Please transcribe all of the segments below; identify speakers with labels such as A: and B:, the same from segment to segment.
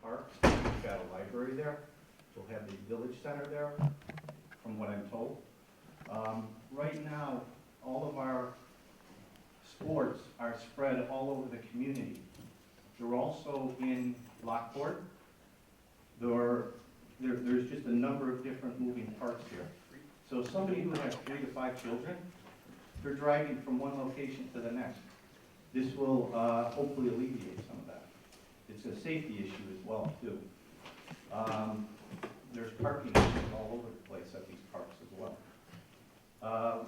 A: parks. We've got a library there. We'll have the village center there, from what I'm told. Right now, all of our sports are spread all over the community. They're also in Lockport. There's just a number of different moving parts here. So somebody who has 3 to 5 children, they're driving from one location to the next. This will hopefully alleviate some of that. It's a safety issue as well, too. There's parking issues all over the place at these parks as well.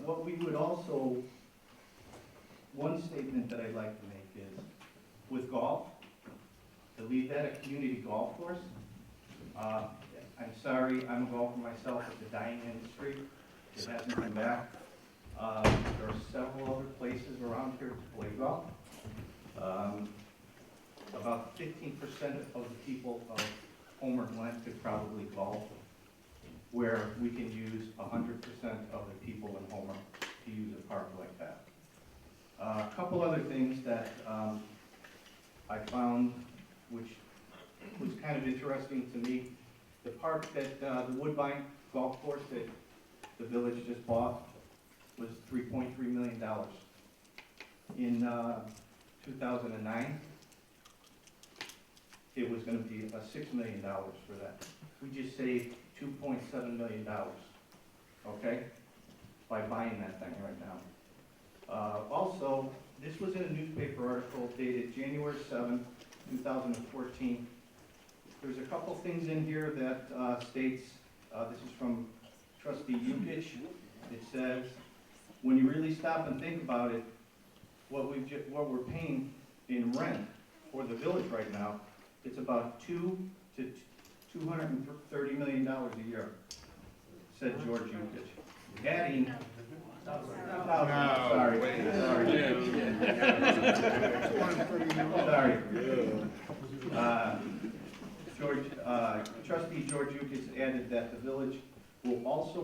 A: What we would also, one statement that I'd like to make is, with golf, to leave that a community golf course, I'm sorry, I'm a golfer myself, it's a dying industry. It hasn't come back. There are several other places around here to play golf. About 15% of the people of Homer Glen could probably golf, where we can use 100% of the people in Homer to use a park like that. A couple other things that I found, which was kind of interesting to me. The park that, the Woodbine Golf Course that the village just bought was $3.3 million. In 2009, it was going to be $6 million for that. We just saved $2.7 million, okay, by buying that thing right now. Also, this was in a newspaper article dated January 7, 2014. There's a couple things in here that states, this is from Trustee Yukich. It says, when you really stop and think about it, what we're paying in rent for the village right now, it's about $2 to $230 million a year, said George Yukich. Adding, Trustee George Yukich added that the village will also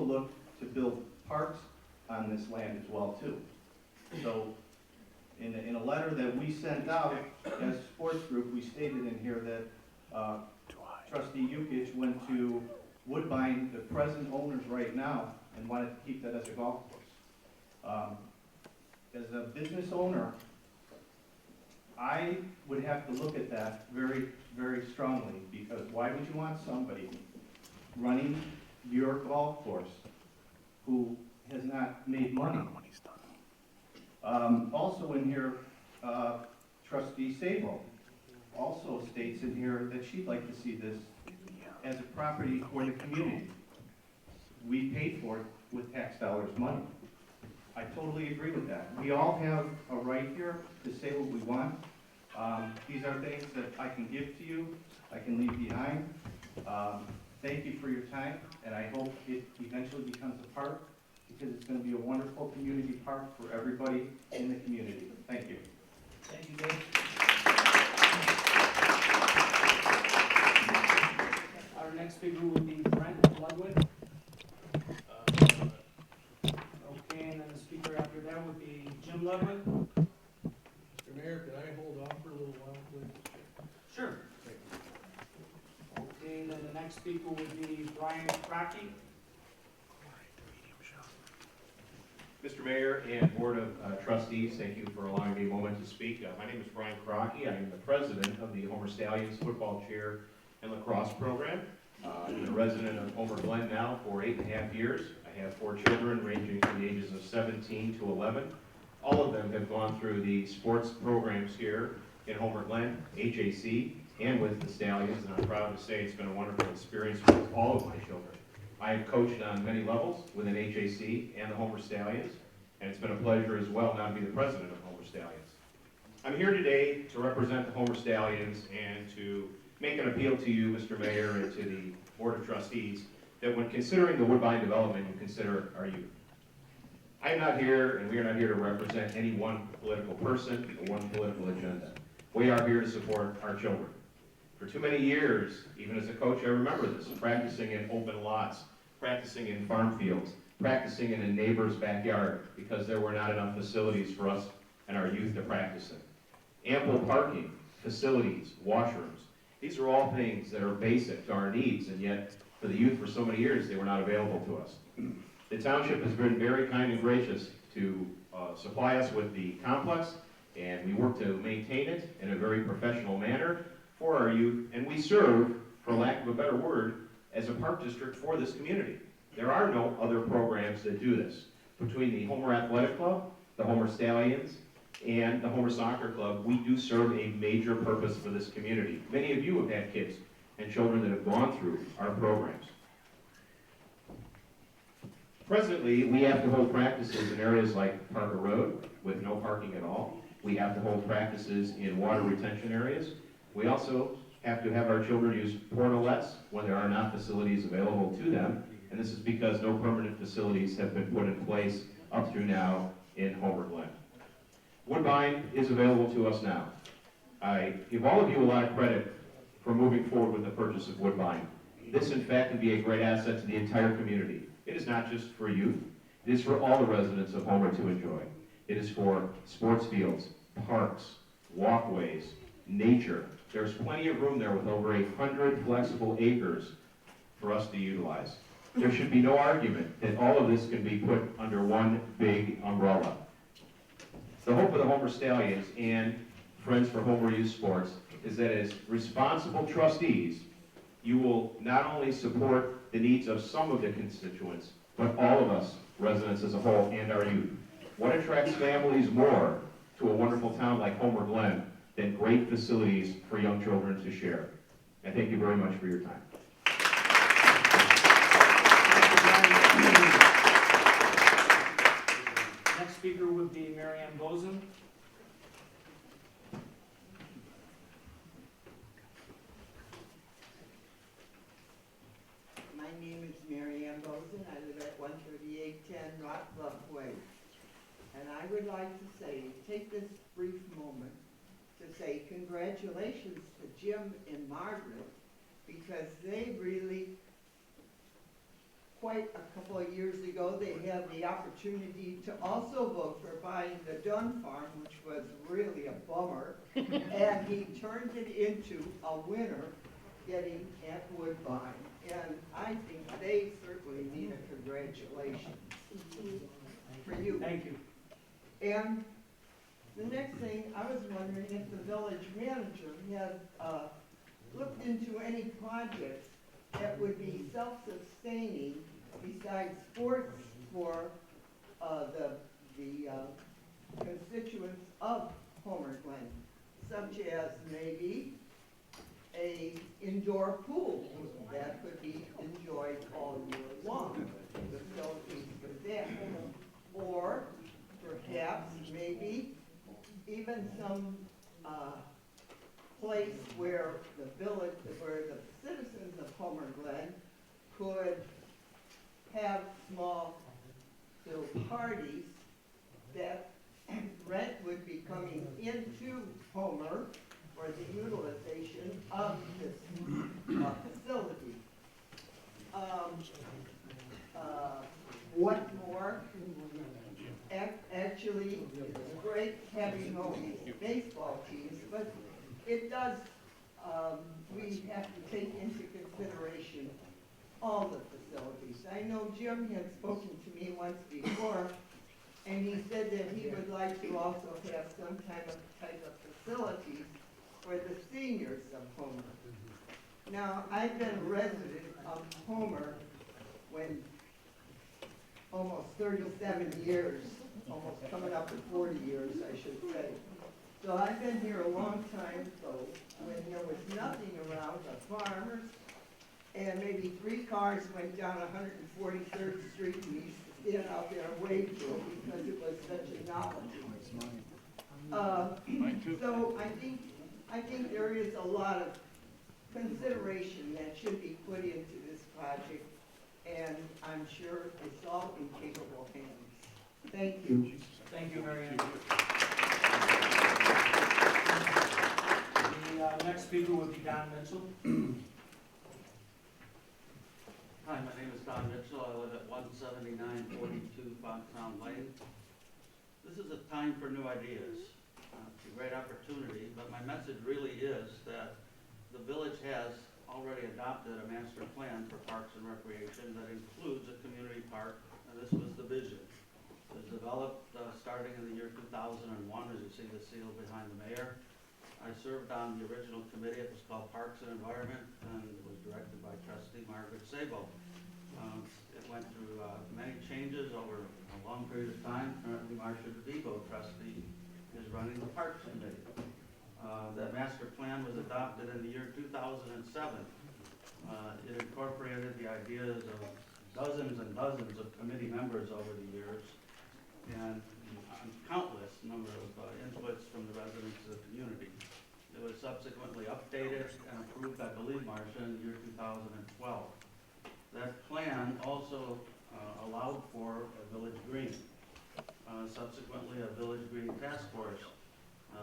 A: look to build parks on this land as well too. So in a letter that we sent out as a sports group, we stated in here that Trustee Yukich went to Woodbine, the present owners right now, and wanted to keep that as a golf course. As a business owner, I would have to look at that very, very strongly, because why would you want somebody running your golf course who has not made money? Also in here, Trustee Sabo also states in here that she'd like to see this as a property for the community. We paid for it with tax dollars money. I totally agree with that. We all have a right here to say what we want. These are things that I can give to you, I can leave behind. Thank you for your time, and I hope it eventually becomes a park, because it's going to be a wonderful community park for everybody in the community. Thank you.
B: Thank you, Dave. Our next speaker would be Brent Ludwig. Okay, and then the speaker after that would be Jim Ludwig.
C: Mr. Mayor, can I hold off for a little while, please?
B: Sure. Okay, then the next speaker would be Brian Crockett.
D: Mr. Mayor and Board of Trustees, thank you for allowing me a moment to speak. My name is Brian Crockett. I am the president of the Homer Stallions football cheer and lacrosse program. I'm a resident of Homer Glen now for 8.5 years. I have 4 children ranging from the ages of 17 to 11. All of them have gone through the sports programs here in Homer Glen, HAC, and with the Stallions, and I'm proud to say it's been a wonderful experience with all of my children. I have coached on many levels within HAC and the Homer Stallions, and it's been a pleasure as well now to be the president of Homer Stallions. I'm here today to represent the Homer Stallions and to make an appeal to you, Mr. Mayor, and to the Board of Trustees, that when considering the Woodbine development, you consider our youth. I am not here, and we are not here to represent any one political person or one political agenda. We are here to support our children. For too many years, even as a coach, I remember this, practicing in open lots, practicing in farm fields, practicing in a neighbor's backyard, because there were not enough facilities for us and our youth to practice in. Ample parking facilities, washrooms. These are all things that are basic to our needs, and yet for the youth for so many years, they were not available to us. The township has been very kind and gracious to supply us with the complex, and we work to maintain it in a very professional manner for our youth, and we serve, for lack of a better word, as a park district for this community. There are no other programs that do this. Between the Homer Athletic Club, the Homer Stallions, and the Homer Soccer Club, we do serve a major purpose for this community. Many of you have had kids and children that have gone through our programs. Presently, we have to hold practices in areas like Parker Road with no parking at all. We have to hold practices in water retention areas. We also have to have our children use portalettes when there are not facilities available to them. And this is because no permanent facilities have been put in place up through now in Homer Glen. Woodbine is available to us now. I give all of you a lot of credit for moving forward with the purchase of Woodbine. This, in fact, can be a great asset to the entire community. It is not just for youth. It is for all the residents of Homer to enjoy. It is for sports fields, parks, walkways, nature. There's plenty of room there with over 100 flexible acres for us to utilize. There should be no argument that all of this can be put under one big umbrella. The hope of the Homer Stallions and Friends for Homer Youth Sports is that as responsible trustees, you will not only support the needs of some of the constituents, but all of us, residents as a whole, and our youth. What attracts families more to a wonderful town like Homer Glen than great facilities for young children to share? I thank you very much for your time.
B: Next speaker would be Mary Ann Bozen.
E: My name is Mary Ann Bozen. I live at 13810 Rock Bluff Way. And I would like to say, take this brief moment to say congratulations to Jim and Margaret, because they really, quite a couple of years ago, they had the opportunity to also vote for buying the Dunn Farm, which was really a bummer. And he turned it into a winner, getting at Woodbine. And I think they certainly need a congratulations for you.
B: Thank you.
E: And the next thing, I was wondering if the village manager had looked into any projects that would be self-sustaining besides sports for the constituents of Homer Glen, such as maybe a indoor pool that could be enjoyed all year long, facilities for that, or perhaps maybe even some place where the village, where the citizens of Homer Glen could have small little parties that rent would be coming into Homer for the utilization of this facility. What more? Actually, it's great having home baseball teams, but it does, we have to take into consideration all the facilities. I know Jim had spoken to me once before, and he said that he would like to also have some type of facilities for the seniors of Homer. Now, I've been a resident of Homer when almost 37 years, almost coming up to 40 years, I should say. So I've been here a long time, so when there was nothing around but farmers, and maybe 3 cars went down 143rd Street, and we used to stand out there and wave to them because it was such a novelty. So I think there is a lot of consideration that should be put into this project, and I'm sure it's all in capable hands. Thank you.
B: Thank you, Mary Ann. The next speaker would be Don Mitchell.
F: Hi, my name is Don Mitchell. I live at 17942 Foxtown Lane. This is a time for new ideas. It's a great opportunity, but my message really is that the village has already adopted a master plan for parks and recreation that includes a community park, and this was the vision. It was developed starting in the year 2001, as you see the seal behind the mayor. I served on the original committee. It was called Parks and Environment, and it was directed by trustee Margaret Sabo. It went through many changes over a long period of time. Currently, Marcia DeVivo, trustee, is running the Parks Committee. That master plan was adopted in the year 2007. It incorporated the ideas of dozens and dozens of committee members over the years, and countless number of inputs from the residents of the community. It was subsequently updated and approved, I believe, Marcia, in the year 2012. That plan also allowed for a village green. Subsequently, a village green task force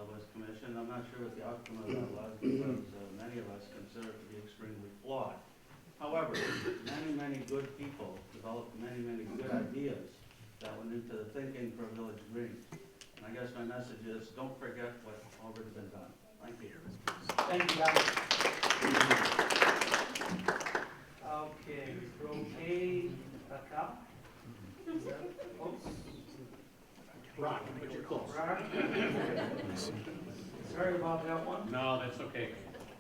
F: was commissioned. I'm not sure what the outcome of that was because many of us consider it to be extremely flawed. However, many good people developed many good ideas that went into the thinking for a village green. And I guess my message is don't forget what's already been done. Thank you.
B: Thank you, guys. Okay, Mr. Okay, Cup. Oops.
D: Rock, but you're close.
B: Rock. Sorry about that one.
G: No, that's okay.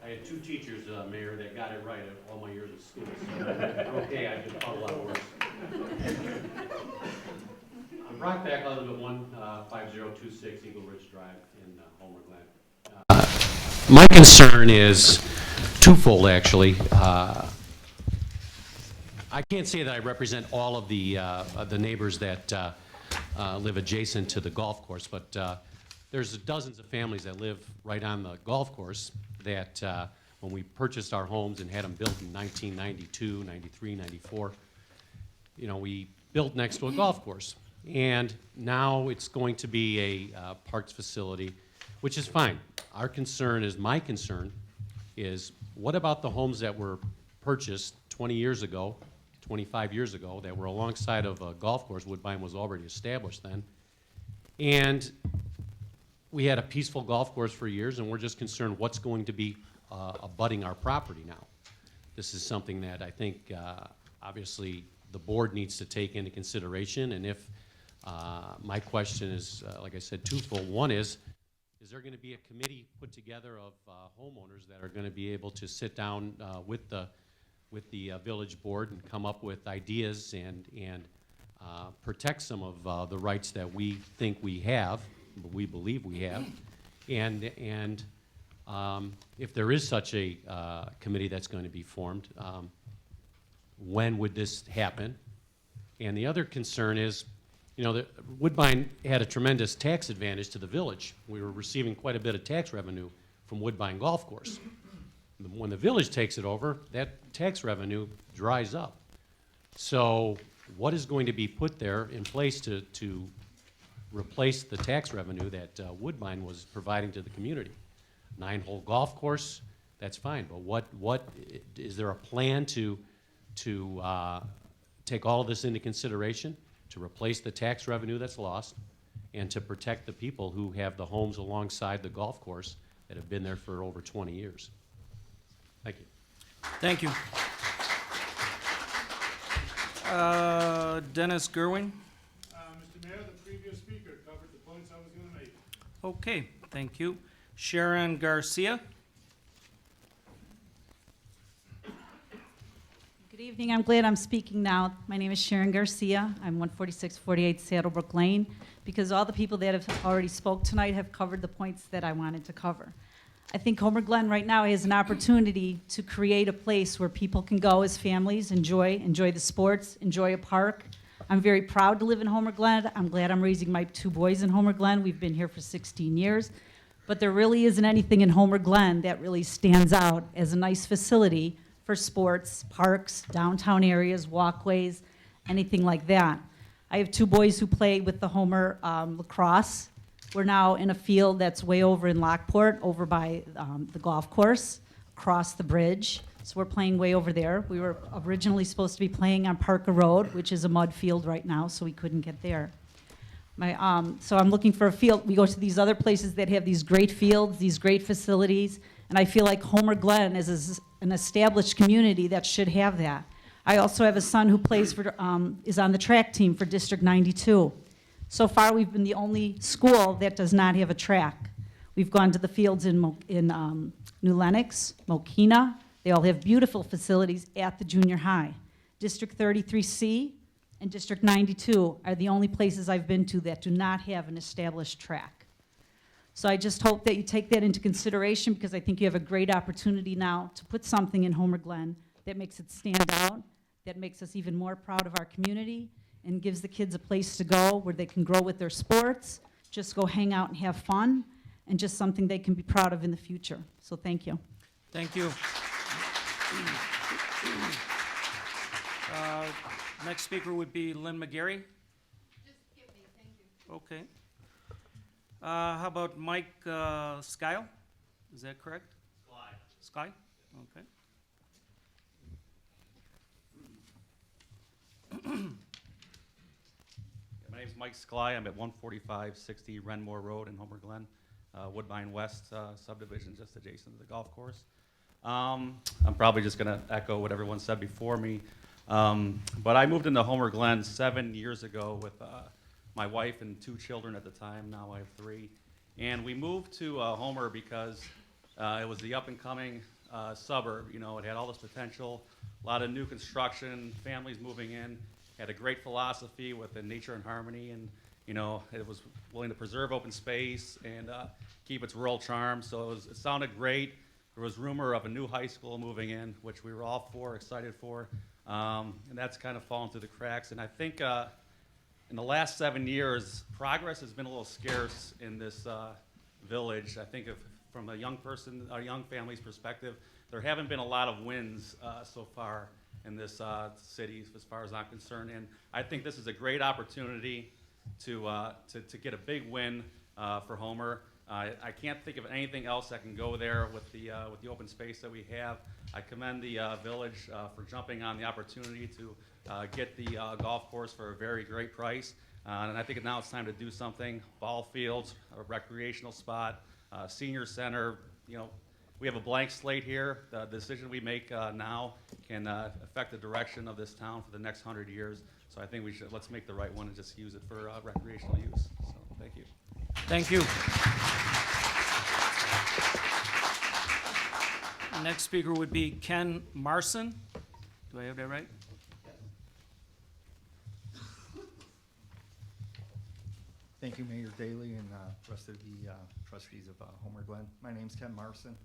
G: I had two teachers, Mayor, that got it right at all my years of school. So, okay, I've been taught a lot worse. I'm Brock Back, I live at 15026 Eagle Ridge Drive in Homer, Glen. My concern is twofold, actually. I can't say that I represent all of the neighbors that live adjacent to the golf course, but there's dozens of families that live right on the golf course that when we purchased our homes and had them built in 1992, 93, 94, you know, we built next to a golf course. And now it's going to be a parks facility, which is fine. Our concern is, my concern is, what about the homes that were purchased 20 years ago, 25 years ago, that were alongside of a golf course? Woodbine was already established then. And we had a peaceful golf course for years, and we're just concerned what's going to be abutting our property now. This is something that I think, obviously, the board needs to take into consideration. And if, my question is, like I said, twofold. One is there going to be a committee put together of homeowners that are going to be able to sit down with the village board and come up with ideas and protect some of the rights that we think we have, we believe we have, and if there is such a committee that's going to be formed, when would this happen? And the other concern is, you know, Woodbine had a tremendous tax advantage to the village. We were receiving quite a bit of tax revenue from Woodbine Golf Course. When the village takes it over, that tax revenue dries up. So what is going to be put there in place to replace the tax revenue that Woodbine was providing to the community? 9-hole golf course, that's fine, but what is there a plan to take all of this into consideration, to replace the tax revenue that's lost, and to protect the people who have the homes alongside the golf course that have been there for over 20 years? Thank you.
H: Thank you. Dennis Gerwin.
C: Mr. Mayor, the previous speaker covered the points I was going to make.
H: Okay, thank you. Sharon Garcia.
I: Good evening. I'm glad I'm speaking now. My name is Sharon Garcia. I'm 14648 Saddlebrook Lane, because all the people that have already spoke tonight have covered the points that I wanted to cover. I think Homer Glen right now has an opportunity to create a place where people can go as families, enjoy the sports, enjoy a park. I'm very proud to live in Homer Glen. I'm glad I'm raising my 2 boys in Homer Glen. We've been here for 16 years. But there really isn't anything in Homer Glen that really stands out as a nice facility for sports, parks, downtown areas, walkways, anything like that. I have 2 boys who play with the Homer lacrosse. We're now in a field that's way over in Lockport, over by the golf course, across the bridge. So we're playing way over there. We were originally supposed to be playing on Parker Road, which is a mud field right now, so we couldn't get there. So I'm looking for a field. We go to these other places that have these great fields, these great facilities, and I feel like Homer Glen is an established community that should have that. I also have a son who plays for, is on the track team for District 92. So far, we've been the only school that does not have a track. We've gone to the fields in New Lenox, Mokina. They all have beautiful facilities at the junior high. District 33C and District 92 are the only places I've been to that do not have an established track. So I just hope that you take that into consideration, because I think you have a great opportunity now to put something in Homer Glen that makes it stand out, that makes us even more proud of our community, and gives the kids a place to go where they can grow with their sports, just go hang out and have fun, and just something they can be proud of in the future. So thank you.
H: Thank you. Next speaker would be Lynn McGarry.
J: Just skip me, thank you.
H: Okay. How about Mike Skyle? Is that correct? Sky. Okay.
K: My name's Mike Skly. I'm at 14560 Renmore Road in Homer Glen, Woodbine West subdivision, just adjacent to the golf course. I'm probably just going to echo what everyone said before me. But I moved into Homer Glen 7 years ago with my wife and 2 children at the time. Now I have 3. And we moved to Homer because it was the up-and-coming suburb. You know, it had all this potential, a lot of new construction, families moving in, had a great philosophy with the nature and harmony, and you know, it was willing to preserve open space and keep its rural charm. So it sounded great. There was rumor of a new high school moving in, which we were all excited for. And that's kind of fallen through the cracks. And I think in the last 7 years, progress has been a little scarce in this village. I think from a young family's perspective, there haven't been a lot of wins so far in this city, as far as I'm concerned. And I think this is a great opportunity to get a big win for Homer. I can't think of anything else that can go there with the open space that we have. I commend the village for jumping on the opportunity to get the golf course for a very great price. And I think now it's time to do something. Ball fields, a recreational spot, senior center. You know, we have a blank slate here. The decision we make now can affect the direction of this town for the next 100 years. So I think let's make the right one and just use it for recreational use. So thank you.
H: Thank you. The next speaker would be Ken Marson. Do I have that right?
L: Thank you, Mayor Daley, and rest of the trustees of Homer Glen. My name's Ken Marson.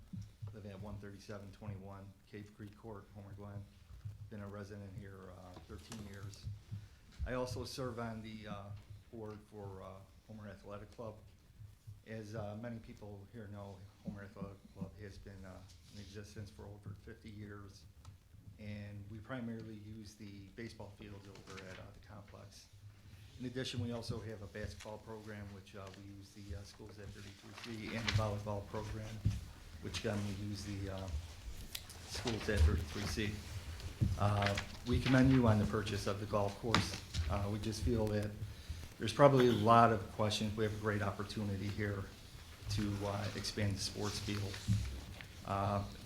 L: Live at 13721 Cave Creek Court, Homer Glen. Been a resident here 13 years. I also serve on the board for Homer Athletic Club. As many people here know, Homer Athletic Club has been in existence for over 50 years, and we primarily use the baseball fields over at the complex. In addition, we also have a basketball program, which we use the schools at 33C, and the volleyball program, which again we use the schools at 33C. We commend you on the purchase of the golf course. We just feel that there's probably a lot of questions. We have a great opportunity here to expand the sports field.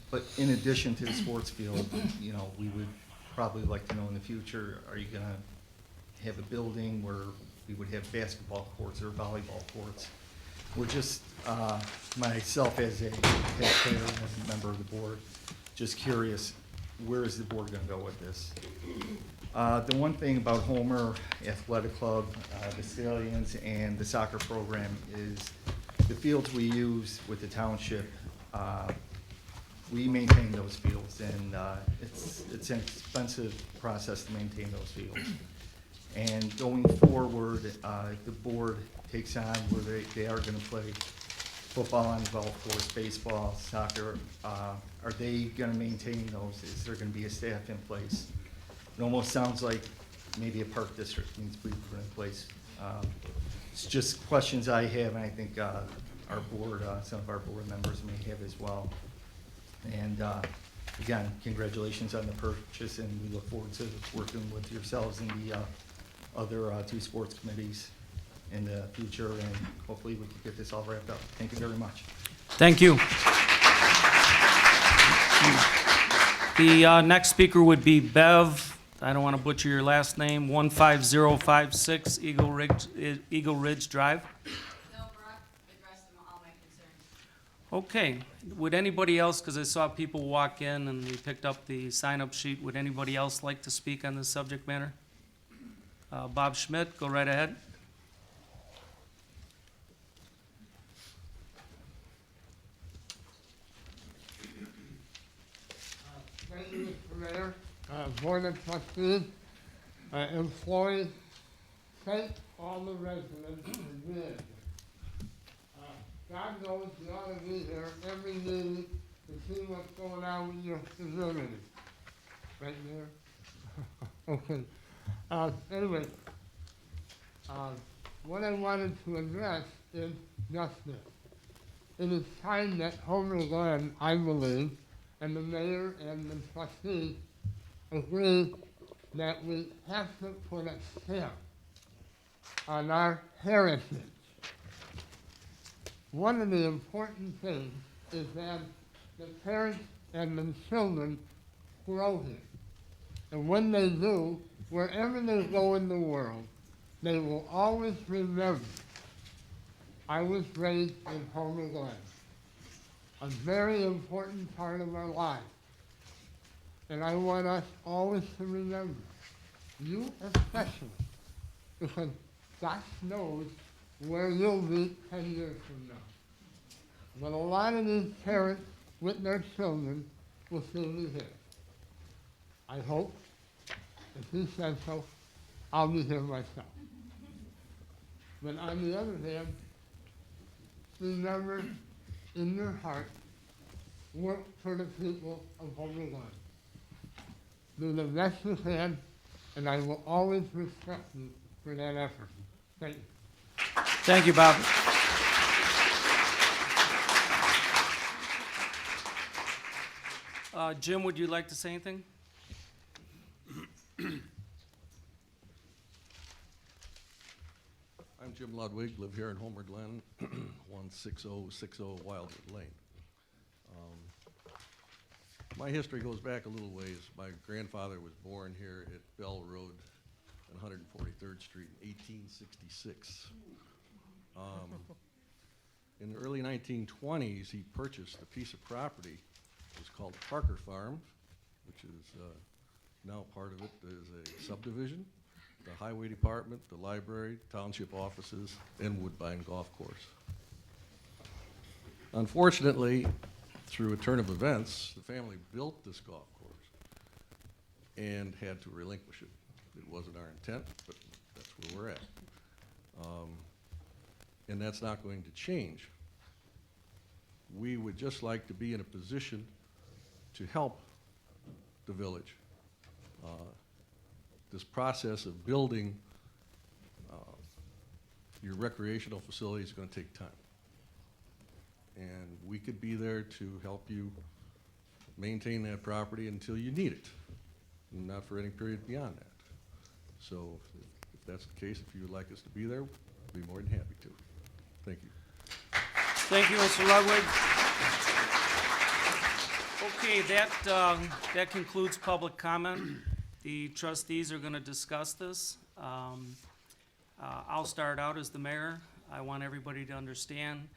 L: But in addition to the sports field, you know, we would probably like to know in the future, are you going to have a building where we would have basketball courts or volleyball courts? We're just, myself as a taxpayer and as a member of the board, just curious, where is the board going to go with this? The one thing about Homer Athletic Club, the Stallions, and the soccer program is the fields we use with the township, we maintain those fields, and it's an expensive process to maintain those fields. And going forward, if the board takes on where they are going to play football on the golf course, baseball, soccer, are they going to maintain those? Is there going to be a staff in place? It almost sounds like maybe a park district needs to be put in place. It's just questions I have, and I think our board, some of our board members may have as well. And again, congratulations on the purchase, and we look forward to working with yourselves and the other 2 sports committees in the future, and hopefully we can get this all wrapped up. Thank you very much.
H: Thank you. The next speaker would be Bev, I don't want to butcher your last name, 15056 Eagle Ridge Drive.
J: No, Brock addressed them all my concerns.
H: Okay, would anybody else, because I saw people walk in and we picked up the sign-up sheet, would anybody else like to speak on this subject matter? Bob Schmidt, go right ahead.
M: Thank you, Mr. Mayor, Board of Trustees, employees, thank all the residents for being here. God knows you ought to be here every meeting to see what's going on with your facility. Right there? Okay. Anyway, what I wanted to address is justice. It is time that Homer Glen, I believe, and the mayor and the trustees agree that we have to put a stamp on our heritage. One of the important things is that the parents and the children grow here. And when they do, wherever they go in the world, they will always remember, I was raised in Homer Glen, a very important part of our life. And I want us always to remember, you especially, because God knows where you'll be 10 years from now. But a lot of these parents with their children will see me here. I hope, if he says so, I'll be here myself. But on the other hand, remember in your heart, work for the people of Homer Glen. Do the best you can, and I will always respect you for that effort. Thank you.
H: Thank you, Bob. Jim, would you like to say anything?
N: I'm Jim Ludwig, live here in Homer Glen, 16060 Wildwood Lane. My history goes back a little ways. My grandfather was born here at Bell Road on 143rd Street in 1866. In the early 1920s, he purchased a piece of property. It was called Parker Farm, which is now part of it is a subdivision, the highway department, the library, township offices, and Woodbine Golf Course. Unfortunately, through a turn of events, the family built this golf course and had to relinquish it. It wasn't our intent, but that's where we're at. And that's not going to change. We would just like to be in a position to help the village. This process of building your recreational facility is going to take time. And we could be there to help you maintain that property until you need it, and not for any period beyond that. So if that's the case, if you would like us to be there, we'd be more than happy to. Thank you.
H: Thank you, Mr. Ludwig. Okay, that concludes public comment. The trustees are going to discuss this. I'll start out as the mayor. I want everybody to understand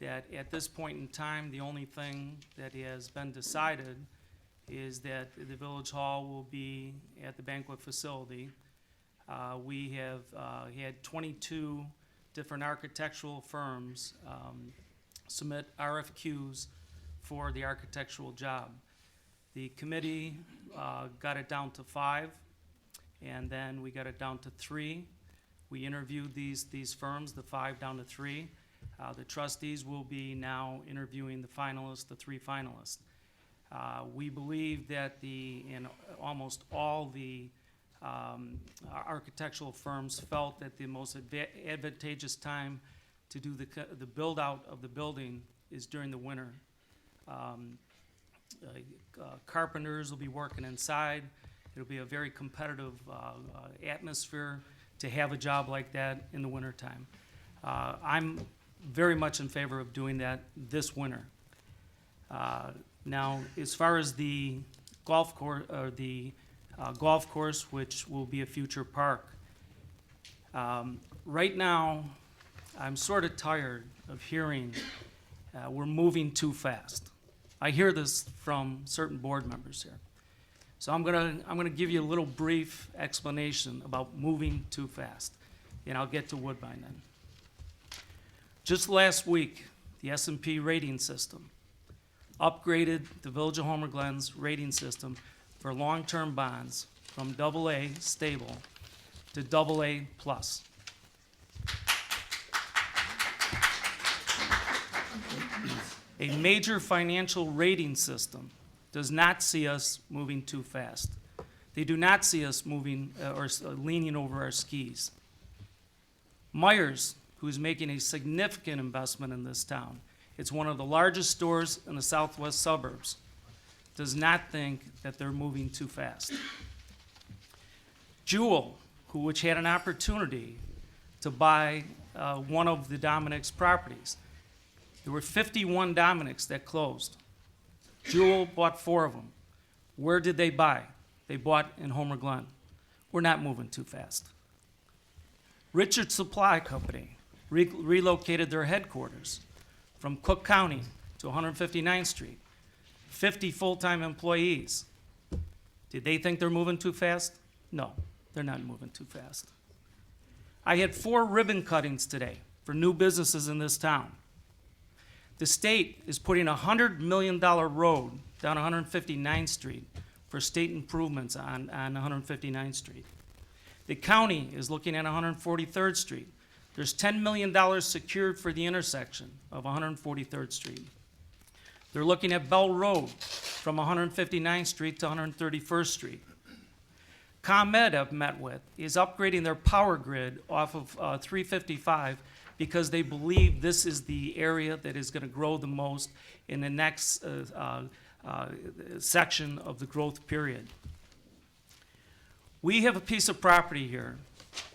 H: that at this point in time, the only thing that has been decided is that the village hall will be at the banquet facility. We have had 22 different architectural firms submit RFQs for the architectural job. The committee got it down to 5, and then we got it down to 3. We interviewed these firms, the 5 down to 3. The trustees will be now interviewing the finalists, the 3 finalists. We believe that in almost all the architectural firms felt that the most advantageous time to do the build out of the building is during the winter. Carpenters will be working inside. It'll be a very competitive atmosphere. to have a job like that in the wintertime. I'm very much in favor of doing that this winter. Now, as far as the golf course, which will be a future park, right now, I'm sort of tired of hearing we're moving too fast. I hear this from certain board members here. So I'm gonna give you a little brief explanation about moving too fast, and I'll get to Woodbine then. Just last week, the S&P rating system upgraded the Village of Homer Glen's rating system for long-term bonds from AA stable to AA plus. A major financial rating system does not see us moving too fast. They do not see us moving or leaning over our skis. Myers, who's making a significant investment in this town, it's one of the largest stores in the southwest suburbs, does not think that they're moving too fast. Jewel, which had an opportunity to buy one of the Dominic's properties. There were 51 Dominics that closed. Jewel bought 4 of them. Where did they buy? They bought in Homer Glen. We're not moving too fast. Richard Supply Company relocated their headquarters from Cook County to 159th Street. 50 full-time employees. Did they think they're moving too fast? No, they're not moving too fast. I had 4 ribbon cuttings today for new businesses in this town. The state is putting a $100 million road down 159th Street for state improvements on 159th Street. The county is looking at 143rd Street. There's $10 million secured for the intersection of 143rd Street. They're looking at Bell Road from 159th Street to 131st Street. ComEd I've met with is upgrading their power grid off of 355 because they believe this is the area that is going to grow the most in the next section of the growth period. We have a piece of property here,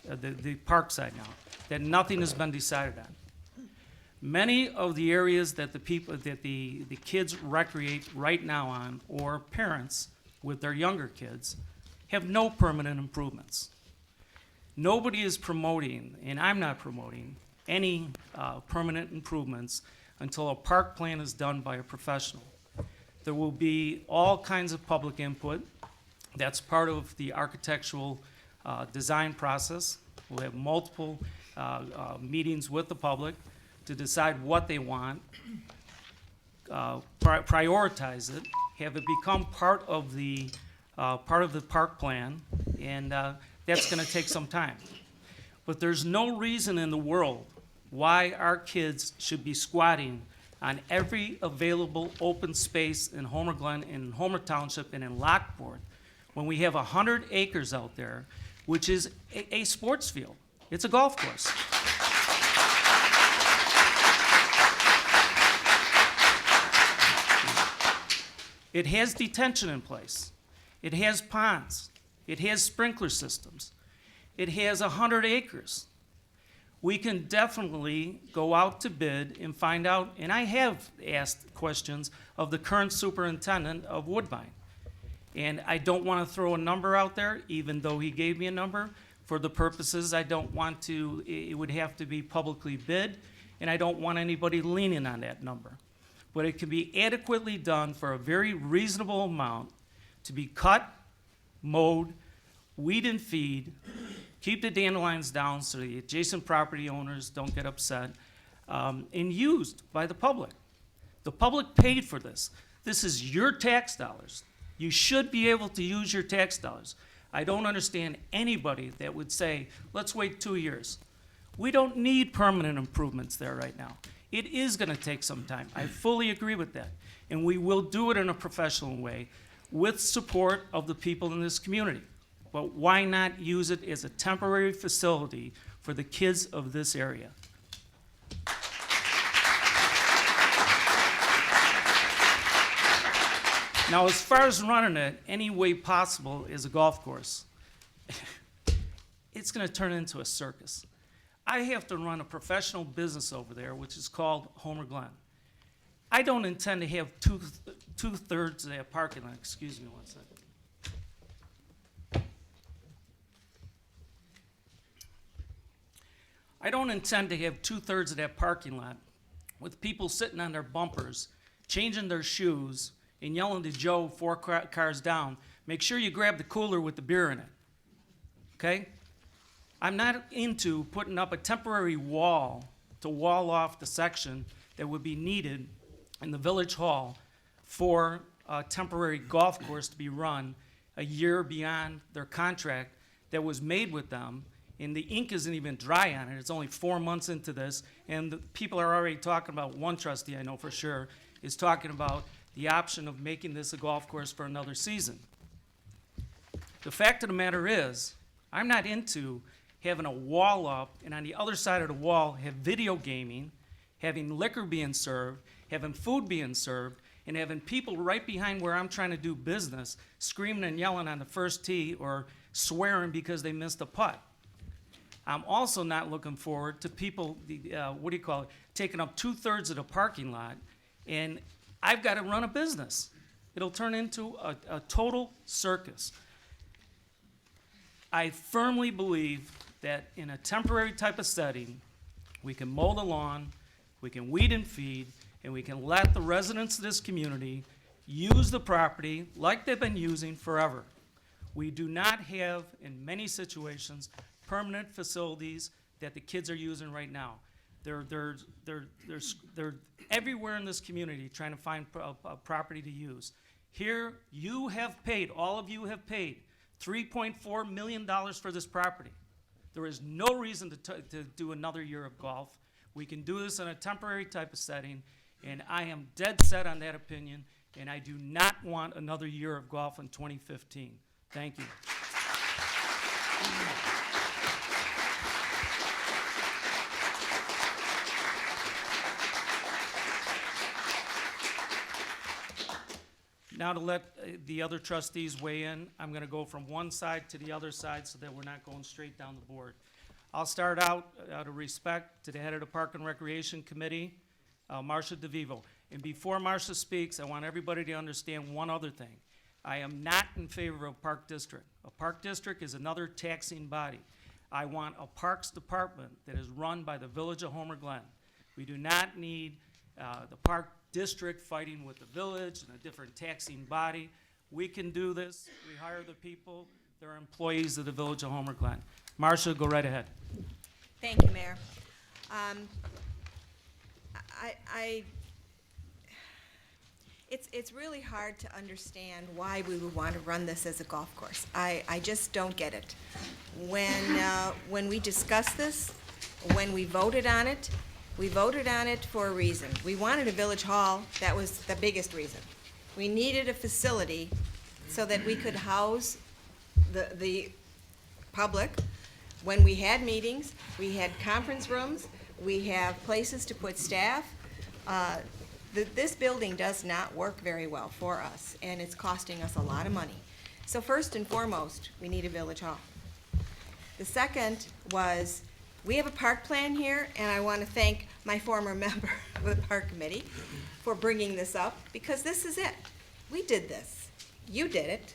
H: the park side now, that nothing has been decided on. Many of the areas that the kids recreate right now on, or parents with their younger kids, have no permanent improvements. Nobody is promoting, and I'm not promoting, any permanent improvements until a park plan is done by a professional. There will be all kinds of public input. That's part of the architectural design process. We'll have multiple meetings with the public to decide what they want, prioritize it, have it become part of the park plan, and that's going to take some time. But there's no reason in the world why our kids should be squatting on every available open space in Homer Glen, in Homer Township, and in Lockport, when we have 100 acres out there, which is a sports field. It's a golf course. It has detention in place. It has ponds. It has sprinkler systems. It has 100 acres. We can definitely go out to bid and find out, and I have asked questions of the current superintendent of Woodbine. And I don't want to throw a number out there, even though he gave me a number. For the purposes, I don't want to, it would have to be publicly bid, and I don't want anybody leaning on that number. But it can be adequately done for a very reasonable amount to be cut, mowed, weed and feed, keep the dandelions down so the adjacent property owners don't get upset, and used by the public. The public paid for this. This is your tax dollars. You should be able to use your tax dollars. I don't understand anybody that would say, let's wait 2 years. We don't need permanent improvements there right now. It is going to take some time. I fully agree with that. And we will do it in a professional way with support of the people in this community. But why not use it as a temporary facility for the kids of this area? Now, as far as running it any way possible as a golf course, it's gonna turn into a circus. I have to run a professional business over there, which is called Homer Glen. I don't intend to have two-thirds of that parking lot, excuse me one second. I don't intend to have two-thirds of that parking lot with people sitting on their bumpers, changing their shoes, and yelling to Joe 4 cars down, make sure you grab the cooler with the beer in it, okay? I'm not into putting up a temporary wall to wall off the section that would be needed in the village hall for a temporary golf course to be run a year beyond their contract that was made with them, and the ink isn't even dry on it. It's only 4 months into this, and the people are already talking about, one trustee I know for sure, is talking about the option of making this a golf course for another season. The fact of the matter is, I'm not into having a wall up, and on the other side of the wall have video gaming, having liquor being served, having food being served, and having people right behind where I'm trying to do business screaming and yelling on the first tee or swearing because they missed a putt. I'm also not looking forward to people, taking up two-thirds of the parking lot, and I've got to run a business. It'll turn into a total circus. I firmly believe that in a temporary type of setting, we can mow the lawn, we can weed and feed, and we can let the residents of this community use the property like they've been using forever. We do not have, in many situations, permanent facilities that the kids are using right now. They're everywhere in this community trying to find a property to use. Here, you have paid, all of you have paid, $3.4 million for this property. There is no reason to do another year of golf. We can do this in a temporary type of setting, and I am dead set on that opinion, and I do not want another year of golf in 2015. Thank you. Now to let the other trustees weigh in, I'm gonna go from one side to the other side so that we're not going straight down the board. I'll start out of respect to the head of the Park and Recreation Committee, Marcia DeVivo. And before Marcia speaks, I want everybody to understand one other thing. I am not in favor of Park District. A Park District is another taxing body. I want a Parks Department that is run by the Village of Homer Glen. We do not need the Park District fighting with the village and a different taxing body. We can do this. We hire the people. They're employees of the Village of Homer Glen. Marcia, go right ahead.
O: Thank you, Mayor. It's really hard to understand why we would want to run this as a golf course. I just don't get it. When we discussed this, when we voted on it for a reason. We wanted a village hall. That was the biggest reason. We needed a facility so that we could house the public. When we had meetings, we had conference rooms, we have places to put staff. This building does not work very well for us, and it's costing us a lot of money. So first and foremost, we need a village hall. The second was, we have a park plan here, and I want to thank my former member of the park committee for bringing this up, because this is it. We did this. You did it.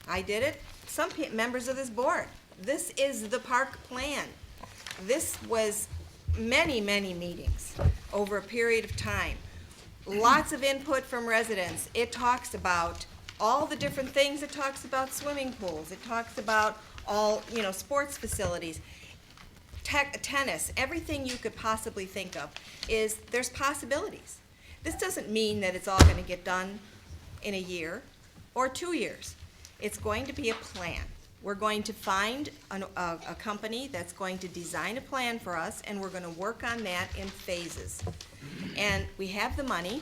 O: I did it. Some members of this board. This is the park plan. This was many, many meetings over a period of time. Lots of input from residents. It talks about all the different things. It talks about swimming pools. It talks about all, sports facilities. Tennis, everything you could possibly think of there's possibilities. This doesn't mean that it's all going to get done in a year or 2 years. It's going to be a plan. We're going to find a company that's going to design a plan for us, and we're going to work on that in phases. And we have the money.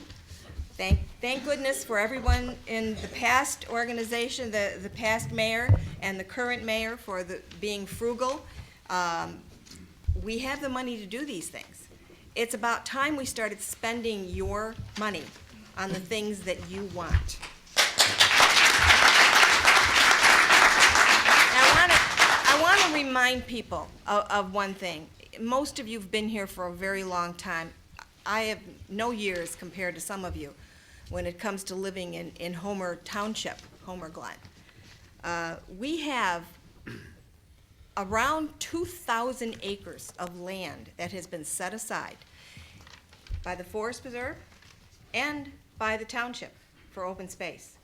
O: Thank goodness for everyone in the past organization, the past mayor and the current mayor for being frugal. We have the money to do these things. It's about time we started spending your money on the things that you want. I want to remind people of one thing. Most of you have been here for a very long time. I have no years compared to some of you when it comes to living in Homer Township, Homer Glen. We have around 2,000 acres of land that has been set aside by the Forest Preserve and by the township for open space.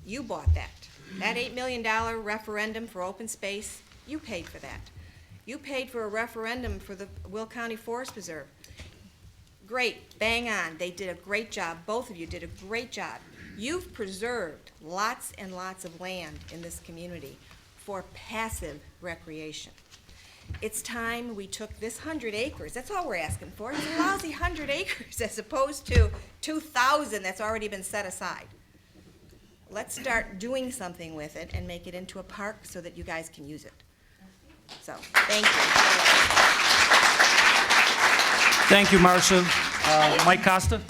O: You bought that. That $8 million referendum for open space, you paid for that. You paid for a referendum for the Will County Forest Preserve. Great, bang on. They did a great job. Both of you did a great job. You've preserved lots and lots of land in this community for passive recreation. It's time we took this 100 acres, that's all we're asking for, it's a lousy 100 acres as opposed to 2,000 that's already been set aside. Let's start doing something with it and make it into a park so that you guys can use it. So, thank you.
B: Thank you, Marcia. Mike Costa?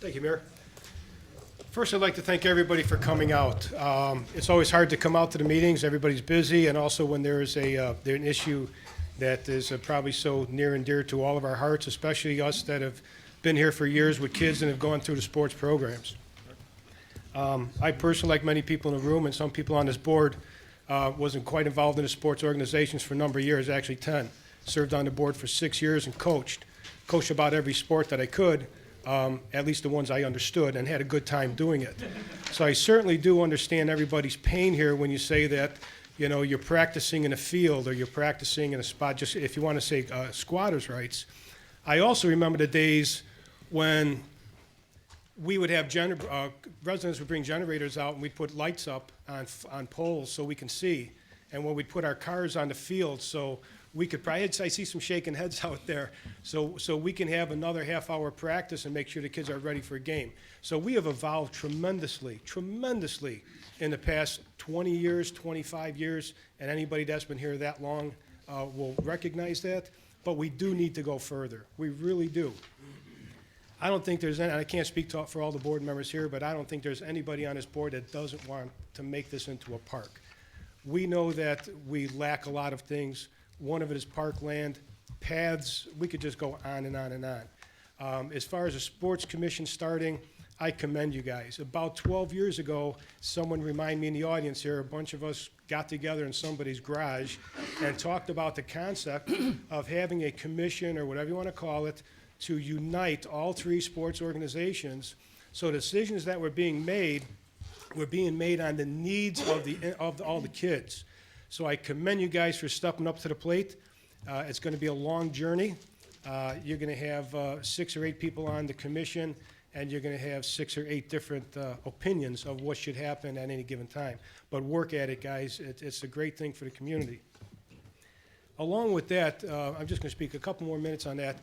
P: Thank you, Mayor. First, I'd like to thank everybody for coming out. It's always hard to come out to the meetings. Everybody's busy, and also when there is an issue that is probably so near and dear to all of our hearts, especially us that have been here for years with kids and have gone through the sports programs. I personally, like many people in the room and some people on this board, wasn't quite involved in the sports organizations for a number of years, actually 10. Served on the board for 6 years and coached about every sport that I could, at least the ones I understood, and had a good time doing it. So I certainly do understand everybody's pain here when you say that, you know, you're practicing in a field or you're practicing in a spot, just if you want to say squatters' rights. I also remember the days when we would have residents would bring generators out and we'd put lights up on poles so we can see, and when we'd put our cars on the field so we could probably, I see some shaking heads out there, so we can have another half-hour practice and make sure the kids are ready for a game. So we have evolved tremendously in the past 20 years, 25 years, and anybody that's been here that long will recognize that, but we do need to go further. We really do. I don't think there's any, I can't speak for all the board members here, but I don't think there's anybody on this board that doesn't want to make this into a park. We know that we lack a lot of things. One of it is parkland, paths, we could just go on and on and on. As far as the sports commission starting, I commend you guys. About 12 years ago, someone reminded me in the audience here, a bunch of us got together in somebody's garage and talked about the concept of having a commission, or whatever you want to call it, to unite all three sports organizations, so decisions that were being made on the needs of all the kids. So I commend you guys for stepping up to the plate. It's going to be a long journey. You're going to have 6 or 8 people on the commission, and you're going to have 6 or 8 different opinions of what should happen at any given time. But work at it, guys. It's a great thing for the community. Along with that, I'm just going to speak a couple more minutes on that.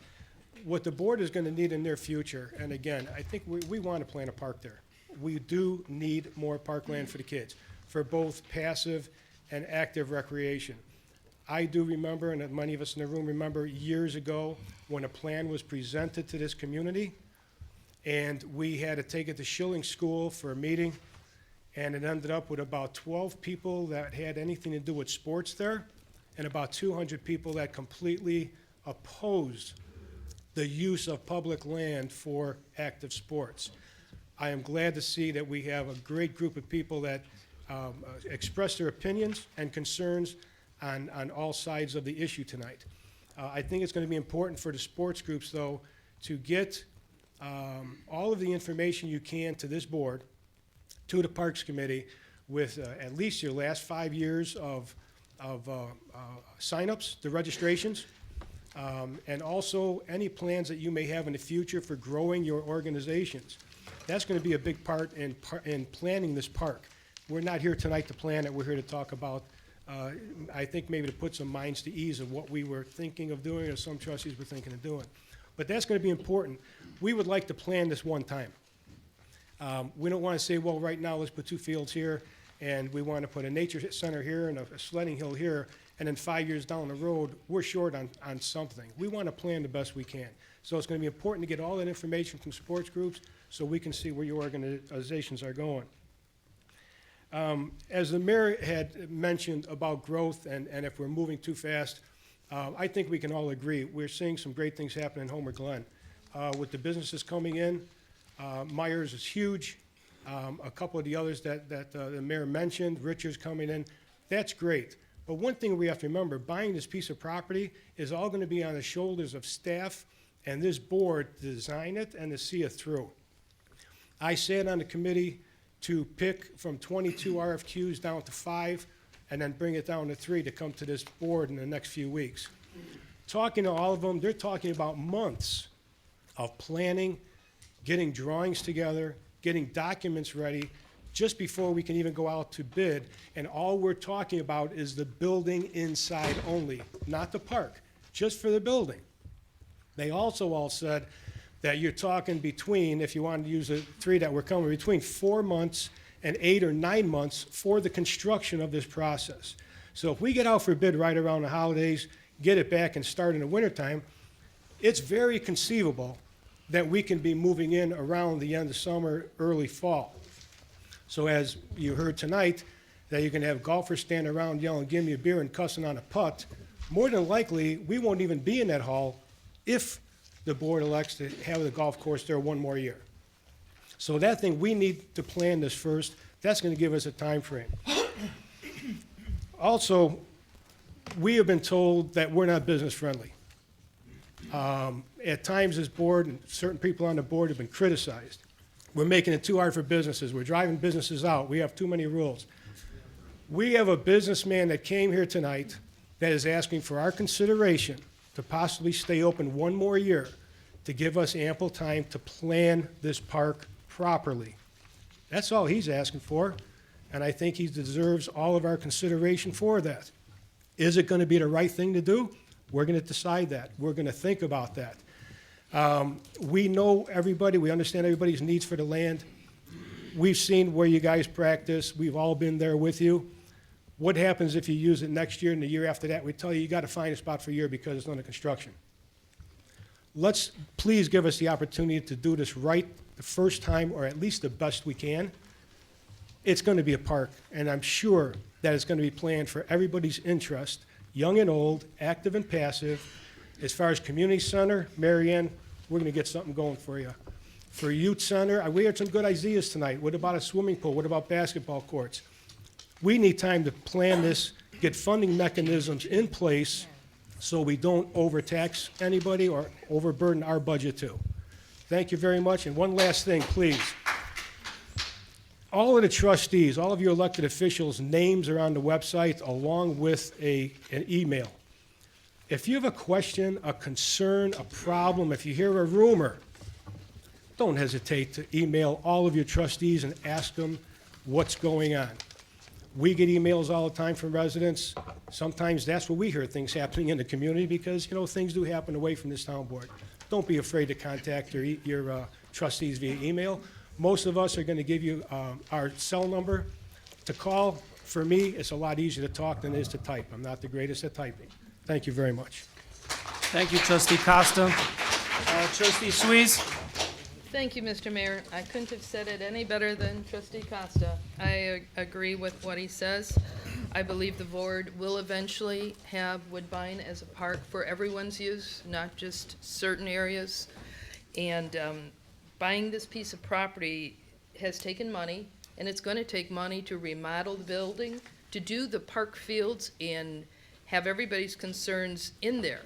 P: What the board is going to need in their future, and again, I think we want to plant a park there. We do need more parkland for the kids, for both passive and active recreation. I do remember, and many of us in the room remember, years ago when a plan was presented to this community, and we had to take it to Schilling School for a meeting, and it ended up with about 12 people that had anything to do with sports there, and about 200 people that completely opposed the use of public land for active sports. I am glad to see that we have a great group of people that express their opinions and concerns on all sides of the issue tonight. I think it's going to be important for the sports groups, though, to get all of the information you can to this board, to the Parks Committee, with at least your last 5 years of signups, the registrations, and also any plans that you may have in the future for growing your organizations. That's going to be a big part in planning this park. We're not here tonight to plan it. We're here to talk about, I think maybe to put some minds to ease of what we were thinking of doing, or some trustees were thinking of doing. But that's going to be important. We would like to plan this one time. We don't want to say, well, right now let's put 2 fields here, and we want to put a nature center here and a sledding hill here, and then 5 years down the road, we're short on something. We want to plan the best we can. So it's going to be important to get all that information from sports groups so we can see where your organizations are going. As the mayor had mentioned about growth and if we're moving too fast, I think we can all agree. We're seeing some great things happen in Homer Glen. With the businesses coming in, Myers is huge. A couple of the others that the mayor mentioned, Richards coming in, that's great. But one thing we have to remember, buying this piece of property is all going to be on the shoulders of staff and this board to design it and to see it through. I sat on the committee to pick from 22 RFQs down to 5 and then bring it down to 3 to come to this board in the next few weeks. Talking to all of them, they're talking about months of planning, getting drawings together, getting documents ready, just before we can even go out to bid. And all we're talking about is the building inside only, not the park, just for the building. They also all said that you're talking between, if you wanted to use the 3 that were coming, between 4 months and 8 or 9 months for the construction of this process. So if we get out for bid right around the holidays, get it back and start in the wintertime, it's very conceivable that we can be moving in around the end of summer, early fall. So as you heard tonight, that you're gonna have golfers standing around yelling, "Give me a beer," and cussing on a putt, more than likely, we won't even be in that hall if the board elects to have the golf course there one more year. So that thing, we need to plan this first. That's gonna give us a time frame. Also, we have been told that we're not business friendly. At times, this board and certain people on the board have been criticized. We're making it too hard for businesses. We're driving businesses out. We have too many rules. We have a businessman that came here tonight that is asking for our consideration to possibly stay open one more year to give us ample time to plan this park properly. That's all he's asking for, and I think he deserves all of our consideration for that. Is it going to be the right thing to do? We're going to decide that. We're going to think about that. We know everybody. We understand everybody's needs for the land. We've seen where you guys practice. We've all been there with you. What happens if you use it next year and the year after that? We tell you, you got to find a spot for a year because it's under construction. Let's please give us the opportunity to do this right the first time, or at least the best we can. It's going to be a park, and I'm sure that it's going to be planned for everybody's interest, young and old, active and passive. As far as community center, Marianne, we're going to get something going for you. For youth center, we had some good ideas tonight. What about a swimming pool? What about basketball courts? We need time to plan this, get funding mechanisms in place so we don't overtax anybody or overburden our budget too. Thank you very much. And one last thing, please. All of the trustees, all of your elected officials' names are on the website along with an email. If you have a question, a concern, a problem, if you hear a rumor, don't hesitate to email all of your trustees and ask them what's going on. We get emails all the time from residents. Sometimes that's where we hear things happening in the community because, you know, things do happen away from this town board. Don't be afraid to contact your trustees via email. Most of us are going to give you our cell number to call. For me, it's a lot easier to talk than it is to type. I'm not the greatest at typing. Thank you very much.
H: Thank you, Trustee Costa. Trustee Suisse?
Q: Thank you, Mr. Mayor. I couldn't have said it any better than Trustee Costa. I agree with what he says. I believe the board will eventually have Woodbine as a park for everyone's use, not just certain areas. And buying this piece of property has taken money, and it's going to take money to remodel the building, to do the park fields, and have everybody's concerns in there.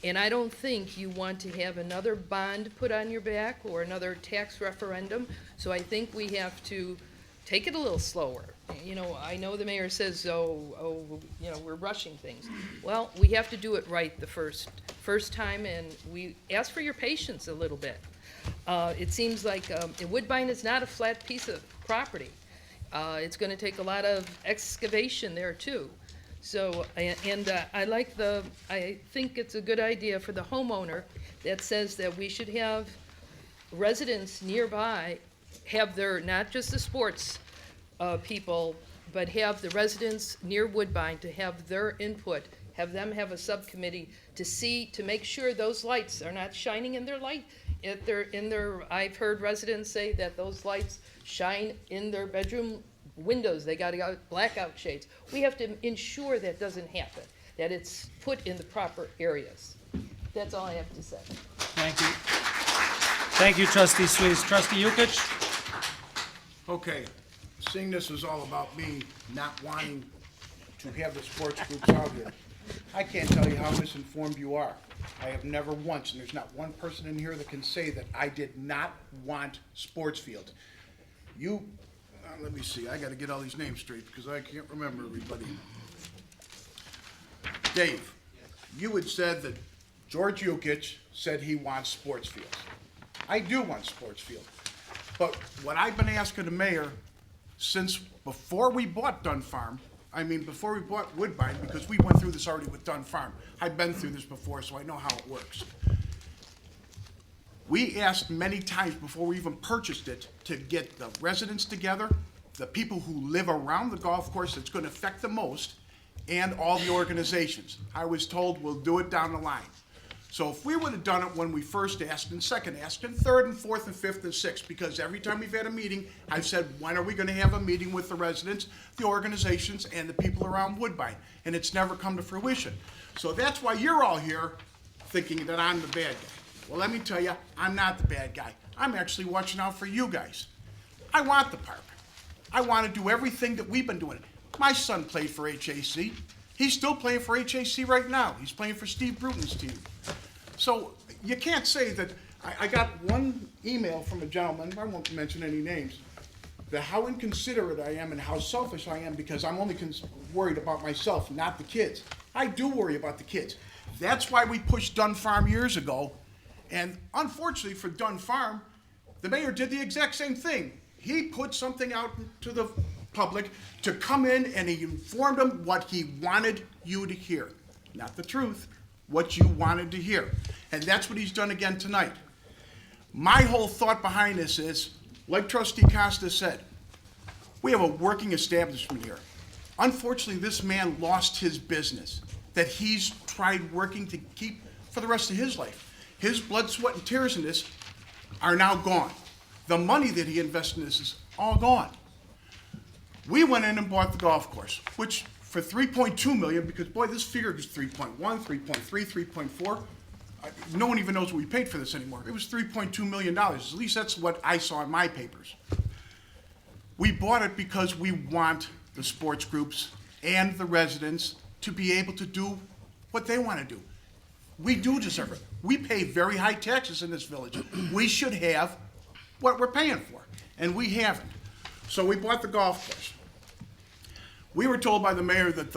Q: And I don't think you want to have another bond put on your back or another tax referendum. So I think we have to take it a little slower. You know, I know the mayor says, you know, we're rushing things. Well, we have to do it right the first time, and we ask for your patience a little bit. It seems like Woodbine is not a flat piece of property. It's going to take a lot of excavation there too. So, I think it's a good idea for the homeowner that says that we should have residents nearby have their, not just the sports people, but have the residents near Woodbine to have their input, have them have a subcommittee to make sure those lights are not shining in their light. I've heard residents say that those lights shine in their bedroom windows, they gotta got blackout shades. We have to ensure that doesn't happen, that it's put in the proper areas. That's all I have to say.
B: Thank you. Thank you, trustee Suisse. Trustee Yukich?
R: Okay, seeing this is all about me not wanting to have the sports groups out here, I can't tell you how misinformed you are. I have never once, and there's not one person in here that can say that I did not want sports fields. You, let me see, I gotta get all these names straight because I can't remember everybody. Dave, you had said that George Yukich said he wants sports fields. I do want sports fields. But what I've been asking the mayor since before we bought Dunn Farm, before we bought Woodbine, because we went through this already with Dunn Farm. I've been through this before, so I know how it works. We asked many times before we even purchased it to get the residents together, the people who live around the golf course that's gonna affect the most, and all the organizations. I was told we'll do it down the line. So if we would have done it when we first asked and second asked and third and fourth and fifth and sixth, because every time we've had a meeting, I've said, when are we gonna have a meeting with the residents, the organizations, and the people around Woodbine? And it's never come to fruition. So that's why you're all here thinking that I'm the bad guy. Well, let me tell you, I'm not the bad guy. I'm actually watching out for you guys. I want the park. I want to do everything that we've been doing. My son played for HAC. He's still playing for HAC right now. He's playing for Steve Bruton's team. So you can't say that, I got one email from a gentleman, I won't mention any names, that how inconsiderate I am and how selfish I am because I'm only worried about myself, not the kids. I do worry about the kids. That's why we pushed Dunn Farm years ago. And unfortunately for Dunn Farm, the mayor did the exact same thing. He put something out to the public to come in and he informed them what he wanted you to hear. Not the truth, what you wanted to hear. And that's what he's done again tonight. My whole thought behind this is, like Trustee Costa said, we have a working establishment here. Unfortunately, this man lost his business that he's tried working to keep for the rest of his life. His blood, sweat, and tears in this are now gone. The money that he invested in this is all gone. We went in and bought the golf course, which for $3.2 million, because boy, this figure is 3.1, 3.3, 3.4. No one even knows what we paid for this anymore. It was $3.2 million. At least that's what I saw in my papers. We bought it because we want the sports groups and the residents to be able to do what they want to do. We do deserve it. We pay very high taxes in this village. We should have what we're paying for, and we haven't. So we bought the golf course. We were told by the mayor that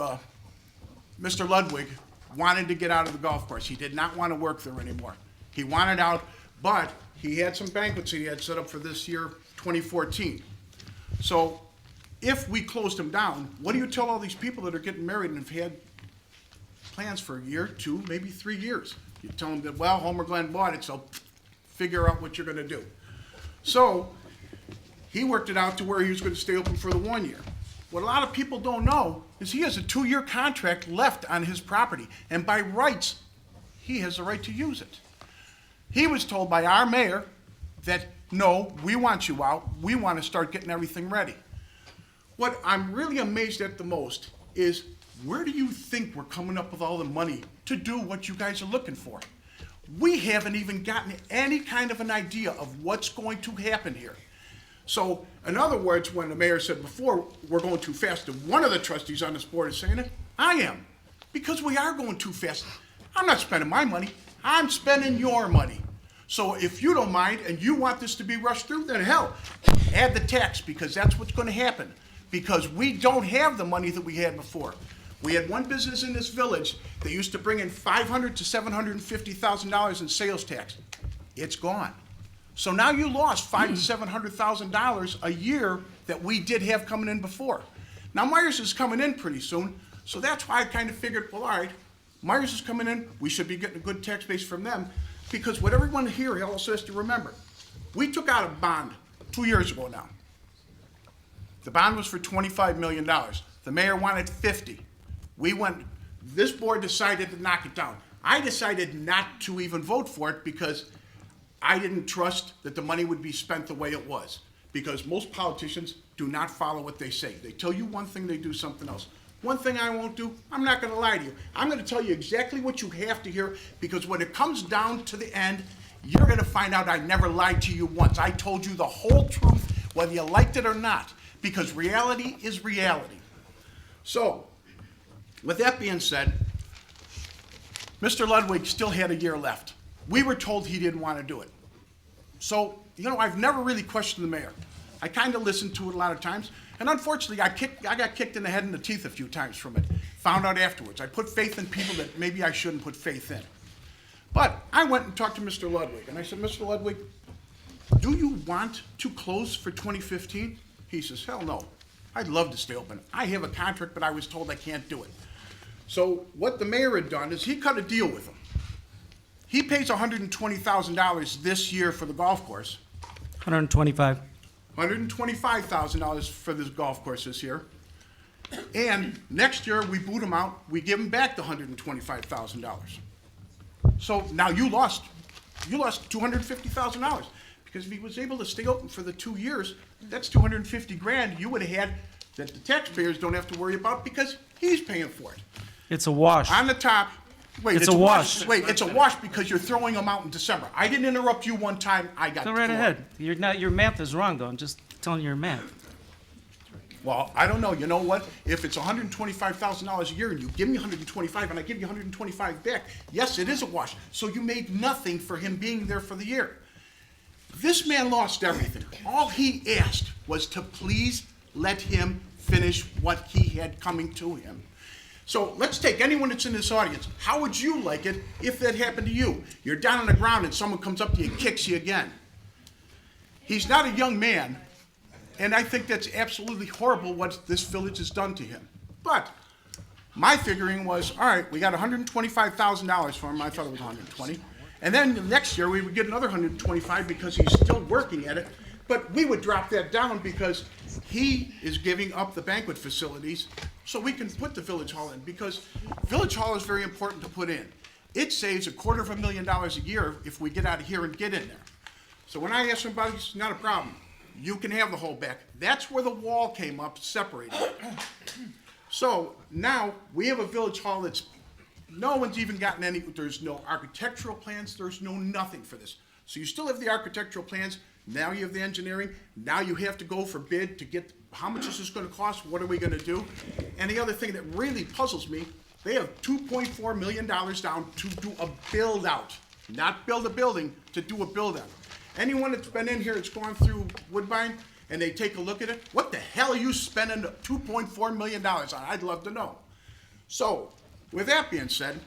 R: Mr. Ludwig wanted to get out of the golf course. He did not want to work there anymore. He wanted out, but he had some banquets he had set up for this year, 2014. So if we closed him down, what do you tell all these people that are getting married and have had plans for a year, 2, maybe 3 years? You tell them that, well, Homer Glen bought it, so figure out what you're going to do. So he worked it out to where he was going to stay open for the 1 year. What a lot of people don't know is he has a 2-year contract left on his property, and by rights, he has the right to use it. He was told by our mayor that, no, we want you out, we want to start getting everything ready. What I'm really amazed at the most is, where do you think we're coming up with all the money to do what you guys are looking for? We haven't even gotten any kind of an idea of what's going to happen here. So, in other words, when the mayor said before, we're going too fast, and one of the trustees on this board is saying it, I am. Because we are going too fast. I'm not spending my money, I'm spending your money. So if you don't mind and you want this to be rushed through, then hell, add the tax, because that's what's going to happen. Because we don't have the money that we had before. We had one business in this village that used to bring in $500,000 to $750,000 in sales tax. It's gone. So now you lost $500,000 to $700,000 a year that we did have coming in before. Now Myers is coming in pretty soon, so that's why I kind of figured, well, all right, Myers is coming in, we should be getting a good tax base from them, because what everyone here also has to remember, we took out a bond 2 years ago now. The bond was for $25 million. The mayor wanted 50. This board decided to knock it down. I decided not to even vote for it because I didn't trust that the money would be spent the way it was. Because most politicians do not follow what they say. They tell you one thing, they do something else. One thing I won't do, I'm not gonna lie to you. I'm gonna tell you exactly what you have to hear, because when it comes down to the end, you're gonna find out I never lied to you once. I told you the whole truth, whether you liked it or not, because reality is reality. So, with that being said, Mr. Ludwig still had a year left. We were told he didn't want to do it. So, you know, I've never really questioned the mayor. I kind of listened to it a lot of times, and unfortunately, I got kicked in the head and the teeth a few times from it. Found out afterwards. I put faith in people that maybe I shouldn't put faith in. But I went and talked to Mr. Ludwig, and I said, Mr. Ludwig, do you want to close for 2015? He says, hell no. I'd love to stay open. I have a contract, but I was told I can't do it. So what the mayor had done is he cut a deal with him. He pays $120,000 this year for the golf course.
H: 125.
R: $125,000 for this golf course this year. And next year, we boot him out, we give him back the $125,000. So now you lost $250,000, because if he was able to stay open for the 2 years, that's 250 grand you would have had that the taxpayers don't have to worry about, because he's paying for it.
H: It's a wash.
R: On the top, wait,
H: It's a wash.
R: Wait, it's a wash because you're throwing them out in December. I didn't interrupt you one time, I got
H: Go right
R: through.
H: ahead. Your math is wrong, though. I'm just telling you your math.
R: Well, I don't know. You know what? If it's $125,000 a year and you give me 125 and I give you 125 back, yes, it is a wash. So you made nothing for him being there for the year. This man lost everything. All he asked was to please let him finish what he had coming to him. So let's take anyone that's in this audience. How would you like it if that happened to you? You're down on the ground and someone comes up to you and kicks you again. He's not a young man, and I think that's absolutely horrible what this village has done to him. But my figuring was, all right, we got $125,000 for him. I thought it was 120. And then next year we would get another 125 because he's still working at it. But we would drop that down because he is giving up the banquet facilities so we can put the village hall in, because village hall is very important to put in. It saves $250,000 a year if we get out of here and get in there. So when I asked somebody, it's not a problem. You can have the whole back. That's where the wall came up, separated. So now we have a village hall that's, no one's even gotten any, there's no architectural plans, there's no nothing for this. So you still have the architectural plans, now you have the engineering, now you have to go for bid to get, how much is this gonna cost, what are we gonna do? And the other thing that really puzzles me, they have $2.4 million down to do a build out, not build a building, to do a build out. Anyone that's been in here that's gone through Woodbine and they take a look at it, what the hell are you spending $2.4 million on? I'd love to know. So, with that being said,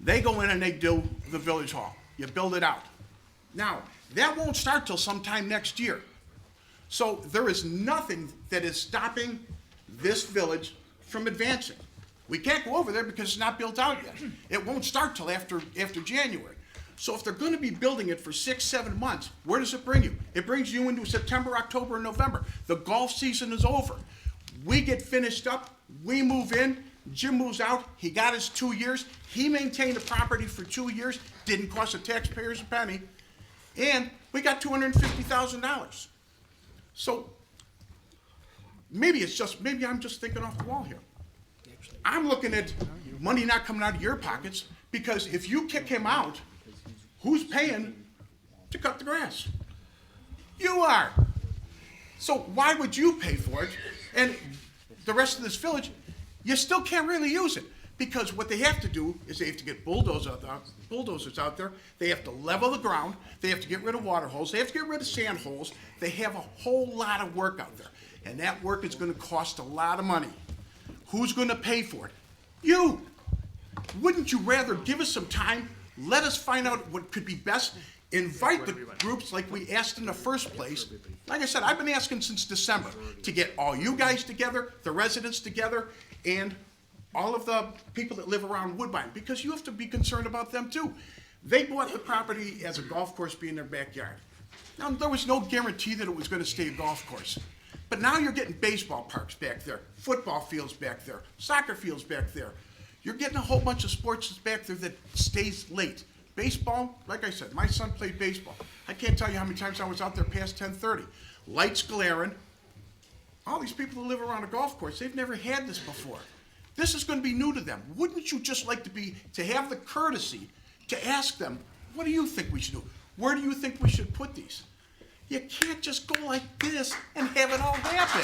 R: they go in and they do the village hall. You build it out. Now, that won't start till sometime next year. So there is nothing that is stopping this village from advancing. We can't go over there because it's not built out yet. It won't start till after January. So if they're going to be building it for 6-7 months, where does it bring you? It brings you into September, October, and November. The golf season is over. We get finished up, we move in, Jim moves out, he got his 2 years, he maintained the property for 2 years, didn't cost the taxpayers a penny, and we got $250,000. So maybe I'm just thinking off the wall here. I'm looking at money not coming out of your pockets, because if you kick him out, who's paying to cut the grass? You are. So why would you pay for it? And the rest of this village, you still can't really use it, because what they have to do is they have to get bulldozers out there. They have to level the ground. They have to get rid of water holes. They have to get rid of sand holes. They have a whole lot of work out there, and that work is going to cost a lot of money. Who's going to pay for it? You. Wouldn't you rather give us some time? Let us find out what could be best. Invite the groups like we asked in the first place. Like I said, I've been asking since December to get all you guys together, the residents together, and all of the people that live around Woodbine, because you have to be concerned about them too. They bought the property as a golf course being their backyard. Now, there was no guarantee that it was going to stay a golf course. But now you're getting baseball parks back there, football fields back there, soccer fields back there. You're getting a whole bunch of sports that's back there that stays late. Baseball, like I said, my son played baseball. I can't tell you how many times I was out there past 10:30. Lights glaring, all these people who live around a golf course, they've never had this before. This is gonna be new to them. Wouldn't you just like to have the courtesy to ask them, what do you think we should do? Where do you think we should put these? You can't just go like this and have it all happen.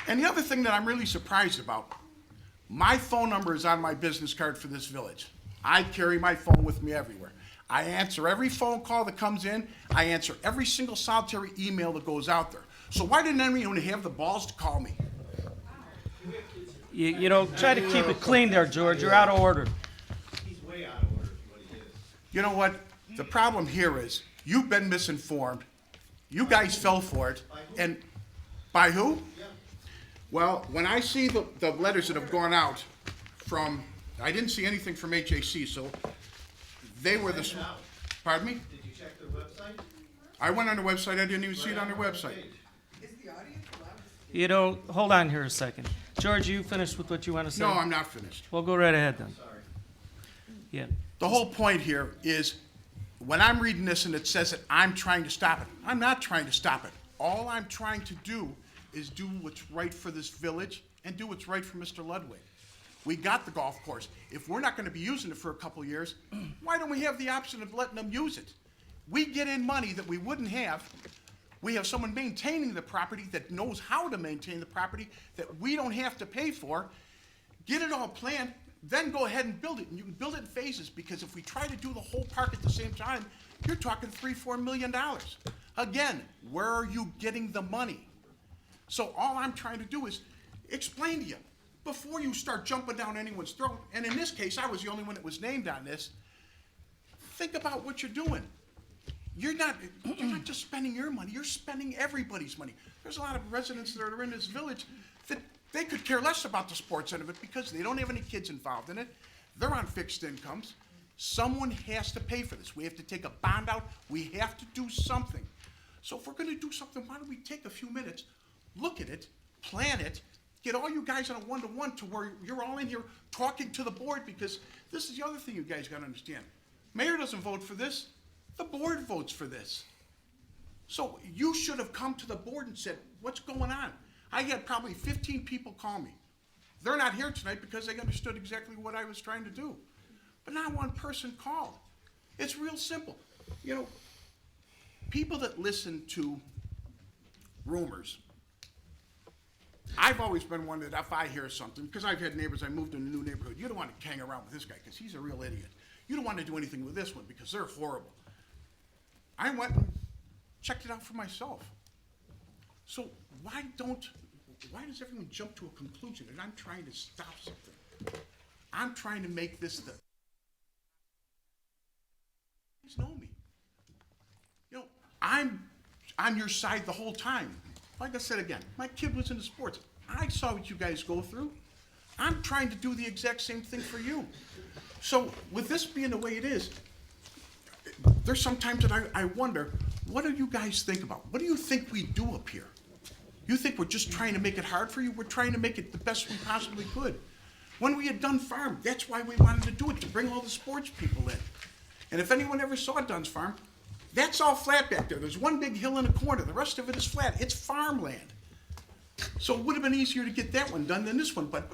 R: And the other thing that I'm really surprised about, my phone number is on my business card for this village. I carry my phone with me everywhere. I answer every phone call that comes in. I answer every single solitary email that goes out there. So why didn't anyone have the balls to call me?
H: You know, try to keep it clean there, George. You're out of order.
A: He's way out of order, is what he is.
R: You know what? The problem here is you've been misinformed. You guys fell for it. And by who? Well, when I see the letters that have gone out from, I didn't see anything from HAC, so they were the, pardon me?
A: Did you check their website?
R: I went on their website, I didn't even see it on their website.
H: You know, hold on here a second. George, you finished with what you want to say?
R: No, I'm not finished.
H: Well, go right ahead then.
A: Sorry.
H: Yeah.
R: The whole point here is, when I'm reading this and it says that I'm trying to stop it, I'm not trying to stop it. All I'm trying to do is do what's right for this village and do what's right for Mr. Ludwig. We got the golf course. If we're not gonna be using it for a couple of years, why don't we have the option of letting them use it? We get in money that we wouldn't have. We have someone maintaining the property that knows how to maintain the property that we don't have to pay for. Get it all planned, then go ahead and build it. And you can build it in phases, because if we try to do the whole park at the same time, you're talking $3-4 million. Again, where are you getting the money? So all I'm trying to do is explain to you, before you start jumping down anyone's throat, and in this case, I was the only one that was named on this, think about what you're doing. You're not just spending your money, you're spending everybody's money. There's a lot of residents that are in this village that they could care less about the sports end of it because they don't have any kids involved in it. They're on fixed incomes. Someone has to pay for this. We have to take a bond out. We have to do something. So if we're gonna do something, why don't we take a few minutes, look at it, plan it, get all you guys on a one-to-one to where you're all in here talking to the board, because this is the other thing you guys gotta understand. Mayor doesn't vote for this. The board votes for this. So you should have come to the board and said, what's going on? I had probably 15 people call me. They're not here tonight because they understood exactly what I was trying to do. But not one person called. It's real simple. You know, people that listen to rumors, I've always been one that if I hear something, because I've had neighbors, I moved in a new neighborhood, you don't want to hang around with this guy because he's a real idiot. You don't want to do anything with this one because they're horrible. I went and checked it out for myself. So why does everyone jump to a conclusion that I'm trying to stop something? I'm trying to make this the, you guys know me. You know, I'm on your side the whole time. Like I said again, my kid was into sports. I saw what you guys go through. I'm trying to do the exact same thing for you. So with this being the way it is, there's sometimes that I wonder, what do you guys think about? What do you think we do up here? You think we're just trying to make it hard for you? We're trying to make it the best we possibly could. When we had Dunn's Farm, that's why we wanted to do it, to bring all the sports people in. And if anyone ever saw Dunn's Farm, that's all flat back there. There's one big hill in the corner. The rest of it is flat. It's farmland. So it would have been easier to get that one done than this one, but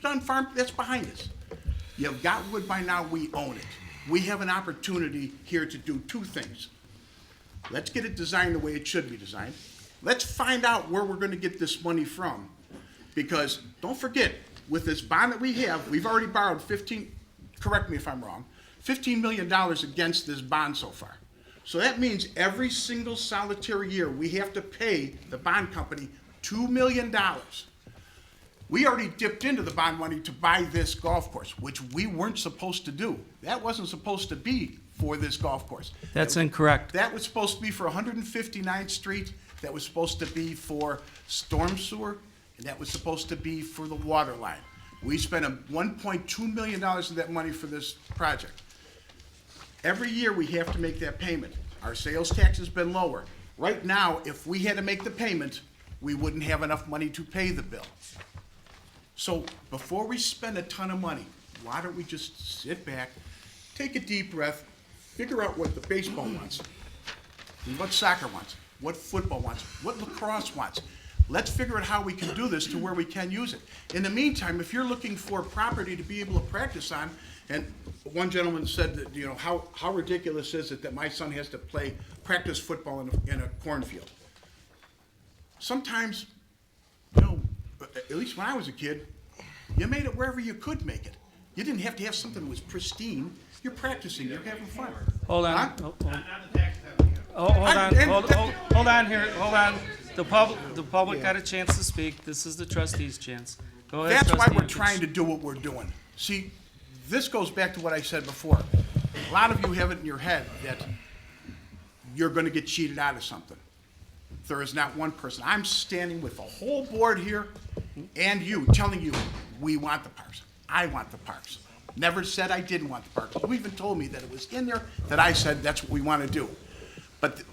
R: Dunn's Farm, that's behind us. You've got Woodbine now, we own it. We have an opportunity here to do two things. Let's get it designed the way it should be designed. Let's find out where we're gonna get this money from. Because don't forget, with this bond that we have, we've already borrowed correct me if I'm wrong, $15 million against this bond so far. So that means every single solitary year, we have to pay the bond company $2 million. We already dipped into the bond money to buy this golf course, which we weren't supposed to do. That wasn't supposed to be for this golf course.
H: That's incorrect.
R: That was supposed to be for 159th Street. That was supposed to be for storm sewer, and that was supposed to be for the water line. We spent $1.2 million of that money for this project. Every year we have to make that payment. Our sales tax has been lower. Right now, if we had to make the payment, we wouldn't have enough money to pay the bill. So before we spend a ton of money, why don't we just sit back, take a deep breath, figure out what the baseball wants. what soccer wants, what football wants, what lacrosse wants. Let's figure out how we can do this to where we can use it. In the meantime, if you're looking for property to be able to practice on, and one gentleman said that, you know, how ridiculous is it that my son has to practice football in a cornfield? Sometimes, you know, at least when I was a kid, you made it wherever you could make it. You didn't have to have something that was pristine. You're practicing, you're having fun.
H: Hold on.
R: Huh?
H: Hold on here, hold on. The public got a chance to speak. This is the trustees' chance. Go ahead,
R: That's why
H: trustee
R: we're
H: Yukich.
R: trying to do what we're doing. See, this goes back to what I said before. A lot of you have it in your head that you're gonna get cheated out of something. There is not one person. I'm standing with the whole board here and you, telling you, we want the parks. I want the parks. Never said I didn't want the parks. You even told me that it was in there, that I said that's what we want to do. But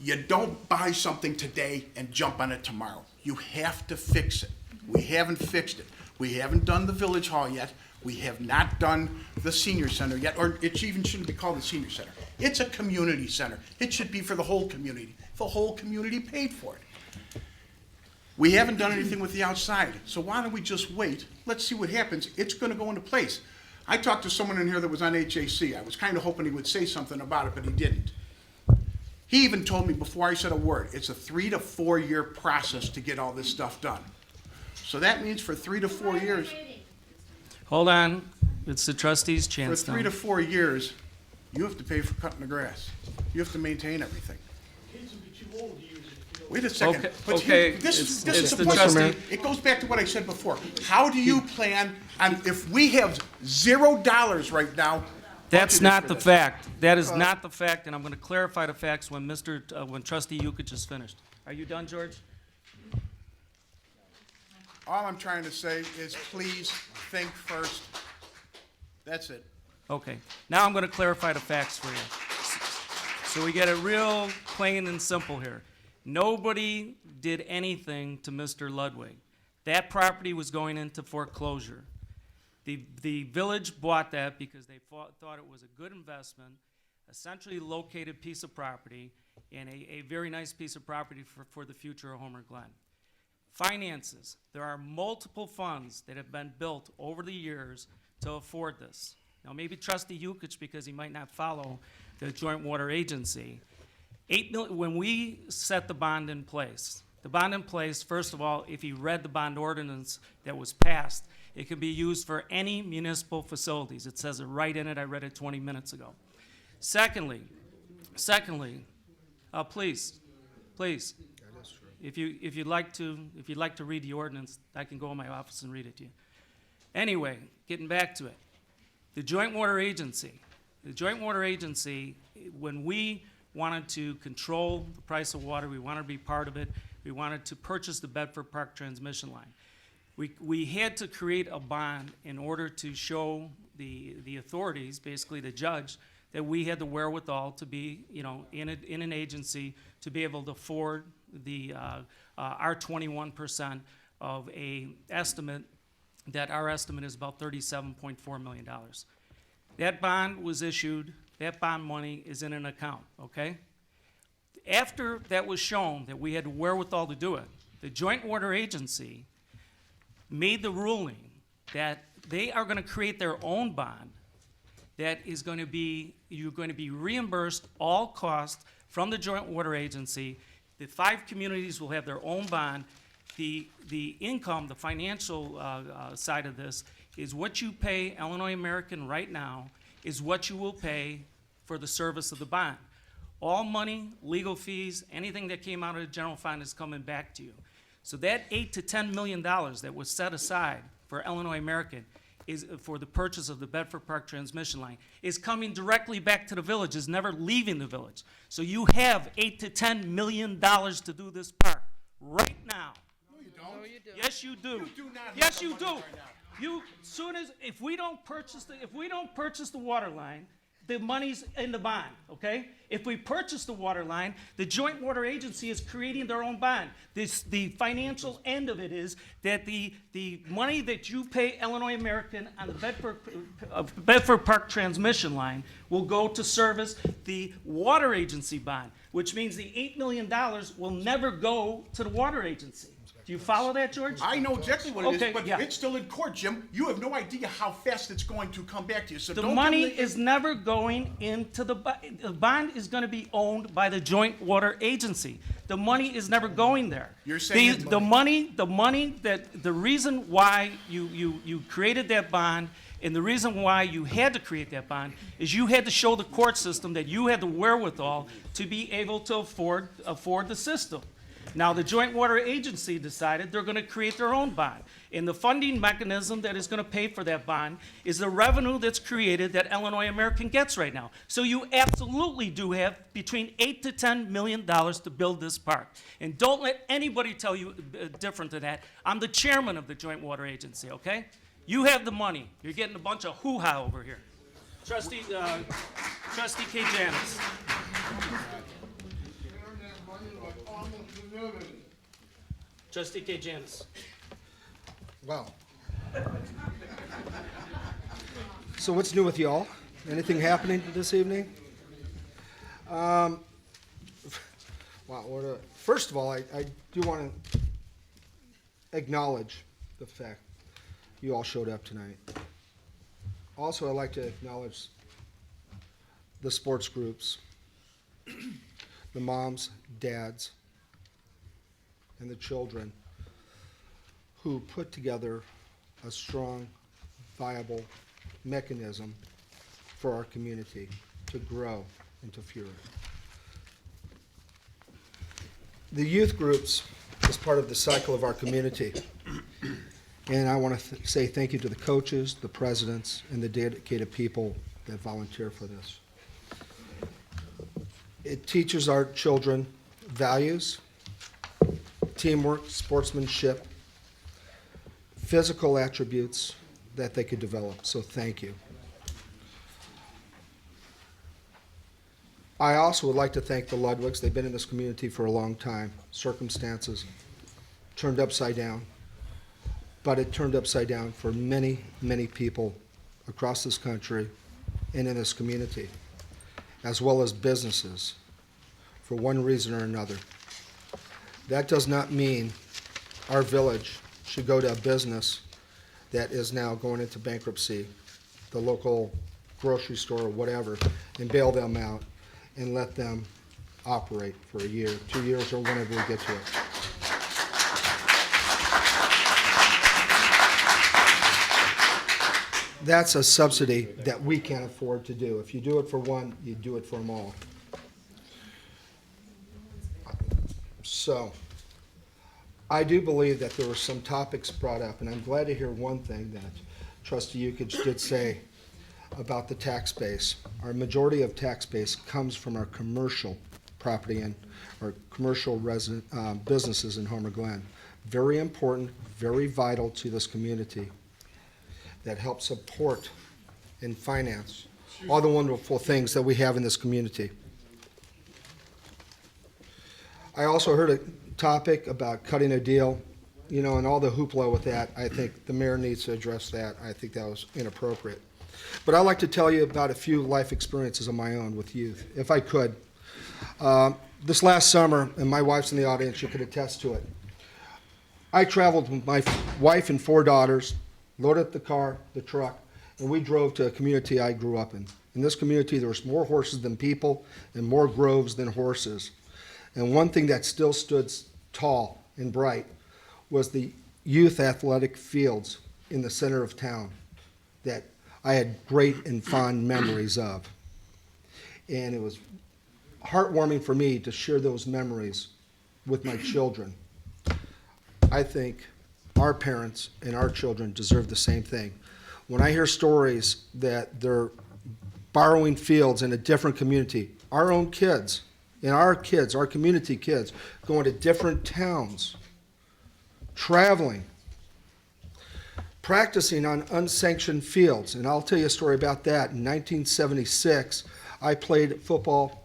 R: you don't buy something today and jump on it tomorrow. You have to fix it. We haven't fixed it. We haven't done the village hall yet. We have not done the senior center yet, or it even shouldn't be called the senior center. It's a community center. It should be for the whole community. The whole community paid for it. We haven't done anything with the outside, so why don't we just wait? Let's see what happens. It's gonna go into place. I talked to someone in here that was on HAC. I was kind of hoping he would say something about it, but he didn't. He even told me before I said a word, it's a 3 to 4 year process to get all this stuff done. So that means for 3 to 4 years.
H: Hold on. It's the trustees'
R: For
H: chance
R: 3
H: now.
R: to 4 years, you have to pay for cutting the grass. You have to maintain everything. Wait a second.
H: Okay,
R: But
H: okay,
R: this
H: it's
R: is
H: the
R: the point.
H: trustee.
R: It goes back to what I said before. How do you plan on, if we have $0 right now?
H: That's
R: budgeted
H: not
R: for
H: the
R: this?
H: fact. That is not the fact, and I'm going to clarify the facts when when trustee Yukich is finished. Are you done, George?
R: All I'm trying to say is please think first. That's it.
H: Okay. Now I'm going to clarify the facts for you. So we get it real plain and simple here. Nobody did anything to Mr. Ludwig. That property was going into foreclosure. The village bought that because they thought it was a good investment, a centrally located piece of property, and a very nice piece of property for the future of Homer Glen. Finances. There are multiple funds that have been built over the years to afford this. Now, maybe trustee Yukich, because he might not follow the Joint Water Agency. When we set the bond in place, first of all, if you read the bond ordinance that was passed, it can be used for any municipal facilities. It says it right in it. I read it 20 minutes ago. Secondly, please, if you'd like to read the ordinance, I can go in my office and read it to you. Anyway, getting back to it, the Joint Water Agency, when we wanted to control the price of water, we wanted to be part of it, we wanted to purchase the Bedford Park transmission line. We had to create a bond in order to show the authorities, basically the judge, that we had the wherewithal to be, in an agency to be able to afford our 21% of a estimate, that our estimate is about $37.4 million. That bond was issued, that bond money is in an account, okay? After that was shown that we had the wherewithal to do it, the Joint Water Agency made the ruling that they are going to create their own bond that is going to be, you're going to be reimbursed all costs from the Joint Water Agency. The 5 communities will have their own bond. The income, the financial side of this, is what you pay Illinois American right now is what you will pay for the service of the bond. All money, legal fees, anything that came out of the general fund is coming back to you. So that $8 to $10 million that was set aside for Illinois American is for the purchase of the Bedford Park transmission line is coming directly back to the village, is never leaving the village. So you have $8 to $10 million to do this park right now.
R: No, you don't.
Q: No, you do.
H: Yes, you do.
R: You do not have
H: Yes,
R: the
H: you
R: money
H: do.
R: right now.
H: If we don't purchase the water line, the money's in the bond, okay? If we purchase the water line, the Joint Water Agency is creating their own bond. The financial end of it is that the money that you pay Illinois American on the Bedford Park transmission line will go to service the water agency bond, which means the $8 million will never go to the water agency. Do you follow that, George?
R: I know exactly what it
H: Okay,
R: is, but
H: yeah.
R: it's still in court, Jim. You have no idea how fast it's going to come back to you, so
H: The
R: don't
H: money
R: give me-
H: is never going into the bond is going to be owned by the Joint Water Agency. The money is never going there.
R: You're saying
H: the money that the reason why you created that bond and the reason why you had to create that bond is you had to show the court system that you had the wherewithal to be able to afford the system. Now, the Joint Water Agency decided they're going to create their own bond. And the funding mechanism that is going to pay for that bond is the revenue that's created that Illinois American gets right now. So you absolutely do have between $8 to $10 million to build this park. And don't let anybody tell you different than that. I'm the chairman of the Joint Water Agency, okay? You have the money. You're getting a bunch of hoo-ha over here. Trustee K. Janice. Trustee K. Janice.
S: Wow. So what's new with y'all? Anything happening this evening? Wow. First of all, I do want to acknowledge the fact you all showed up tonight. Also, I'd like to acknowledge the sports groups, the moms, dads, and the children who put together a strong, viable mechanism for our community to grow and to flourish. The youth groups is part of the cycle of our community. And I want to say thank you to the coaches, the presidents, and the dedicated people that volunteer for this. It teaches our children values, teamwork, sportsmanship, physical attributes that they could develop. So thank you. I also would like to thank the Ludwigs. They've been in this community for a long time. Circumstances turned upside down, but it turned upside down for many, many people across this country and in this community, as well as businesses, for one reason or another. That does not mean our village should go to a business that is now going into bankruptcy, the local grocery store or whatever, and bail them out and let them operate for a year, 2 years, or whenever we get to it. That's a subsidy that we can't afford to do. If you do it for one, you do it for them all. So, I do believe that there were some topics brought up, and I'm glad to hear one thing that Trustee Yukich did say about the tax base. Our majority of tax base comes from our commercial property and our commercial businesses in Homer Glen. Very important, very vital to this community that help support and finance all the wonderful things that we have in this community. I also heard a topic about cutting a deal, you know, and all the hoopla with that. I think the mayor needs to address that. I think that was inappropriate. But I'd like to tell you about a few life experiences of my own with youth, if I could. This last summer, and my wife's in the audience, you could attest to it. I traveled with my wife and 4 daughters, loaded up the car, the truck, and we drove to a community I grew up in. In this community, there was more horses than people and more groves than horses. And one thing that still stood tall and bright was the youth athletic fields in the center of town that I had great and fond memories of. And it was heartwarming for me to share those memories with my children. I think our parents and our children deserve the same thing. When I hear stories that they're borrowing fields in a different community, our own kids, and our kids, our community kids, going to different towns, traveling, practicing on unsanctioned fields. And I'll tell you a story about that. In 1976, I played football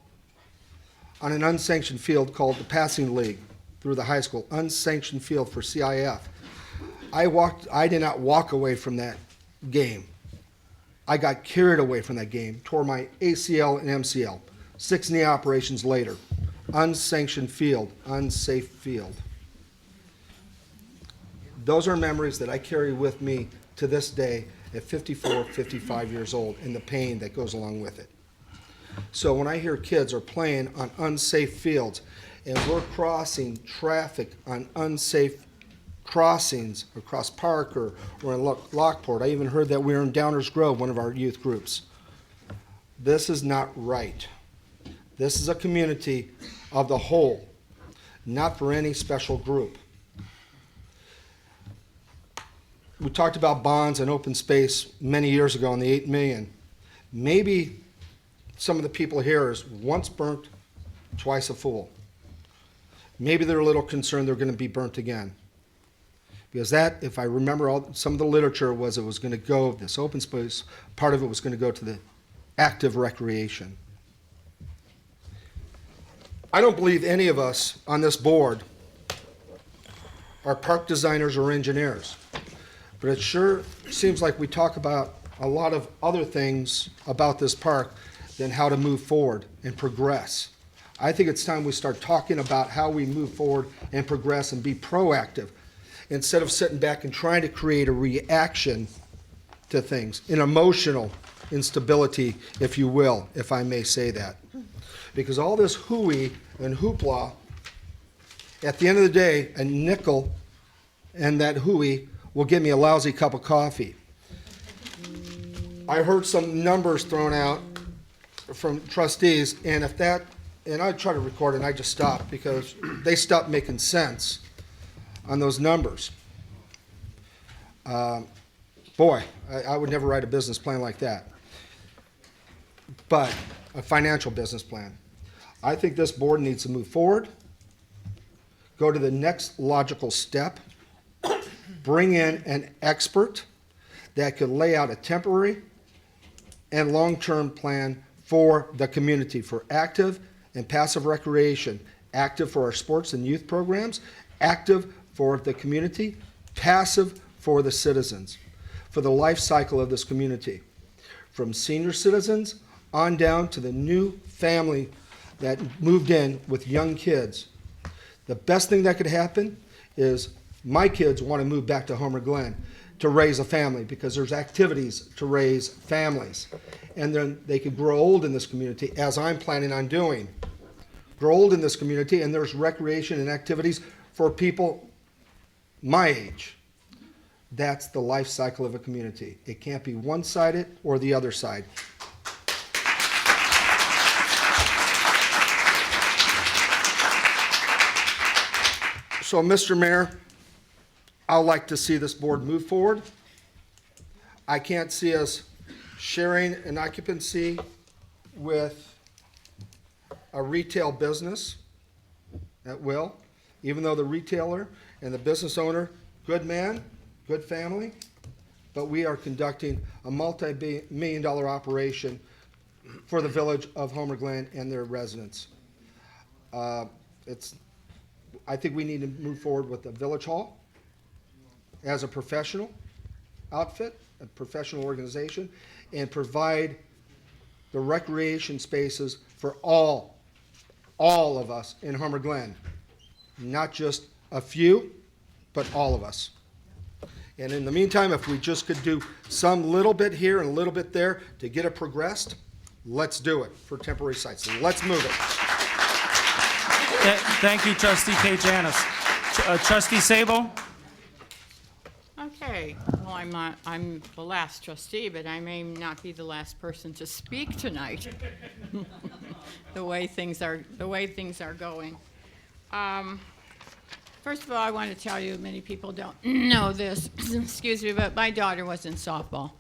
S: on an unsanctioned field called the Passing League through the high school, unsanctioned field for CIF. I did not walk away from that game. I got carried away from that game, tore my ACL and MCL. 6 knee operations later. Unsanctioned field, unsafe field. Those are memories that I carry with me to this day at 54, 55 years old, and the pain that goes along with it. So when I hear kids are playing on unsafe fields, and we're crossing traffic on unsafe crossings across Parker or in Lockport. I even heard that we were in Downers Grove, one of our youth groups. This is not right. This is a community of the whole, not for any special group. We talked about bonds and open space many years ago in the 8 million. Maybe some of the people here is once burnt, twice a fool. Maybe they're a little concerned they're going to be burnt again. Because that, if I remember some of the literature, was it was going to go, this open space, part of it was going to go to the active recreation. I don't believe any of us on this board are park designers or engineers. But it sure seems like we talk about a lot of other things about this park than how to move forward and progress. I think it's time we start talking about how we move forward and progress and be proactive instead of sitting back and trying to create a reaction to things, an emotional instability, if you will, if I may say that. Because all this hooey and hoopla, at the end of the day, a nickel and that hooey will give me a lousy cup of coffee. I heard some numbers thrown out from trustees, and I try to record it, and I just stopped because they stopped making sense on those numbers. Boy, I would never write a business plan like that. But a financial business plan. I think this board needs to move forward, go to the next logical step, bring in an expert that could lay out a temporary and long-term plan for the community, for active and passive recreation, active for our sports and youth programs, active for the community, passive for the citizens, for the life cycle of this community, from senior citizens on down to the new family that moved in with young kids. The best thing that could happen is my kids want to move back to Homer Glen to raise a family because there's activities to raise families. And then they could grow old in this community, as I'm planning on doing. Grow old in this community, and there's recreation and activities for people my age. That's the life cycle of a community. It can't be one-sided or the other side. So, Mr. Mayor, I'd like to see this board move forward. I can't see us sharing an occupancy with a retail business at will, even though the retailer and the business owner, good man, good family, but we are conducting a multi-million-dollar operation for the village of Homer Glen and their residents. I think we need to move forward with the village hall as a professional outfit, a professional organization, and provide the recreation spaces for all of us in Homer Glen, not just a few, but all of us. And in the meantime, if we just could do some little bit here and a little bit there to get it progressed, let's do it for temporary sites. Let's move it.
H: Thank you, Trustee K. Janis. Trustee Sabo?
T: Okay, well, I'm the last trustee, but I may not be the last person to speak tonight. the way things are going. First of all, I want to tell you, many people don't know this, excuse me, but my daughter was in softball.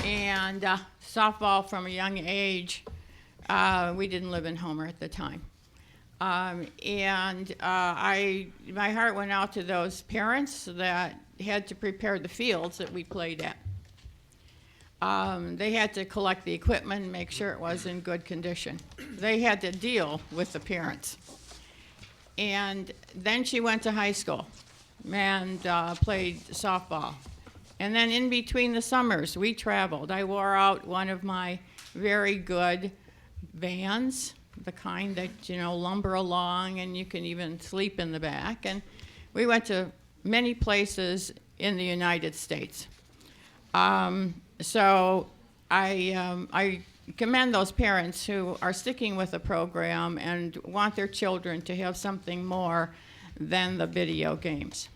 T: And softball from a young age, we didn't live in Homer at the time. My heart went out to those parents that had to prepare the fields that we played at. They had to collect the equipment and make sure it was in good condition. They had to deal with the parents. And then she went to high school and played softball. And then in between the summers, we traveled. I wore out one of my very good vans, the kind that, you know, lumber along and you can even sleep in the back. And we went to many places in the United States. So I commend those parents who are sticking with the program and want their children to have something more than the video games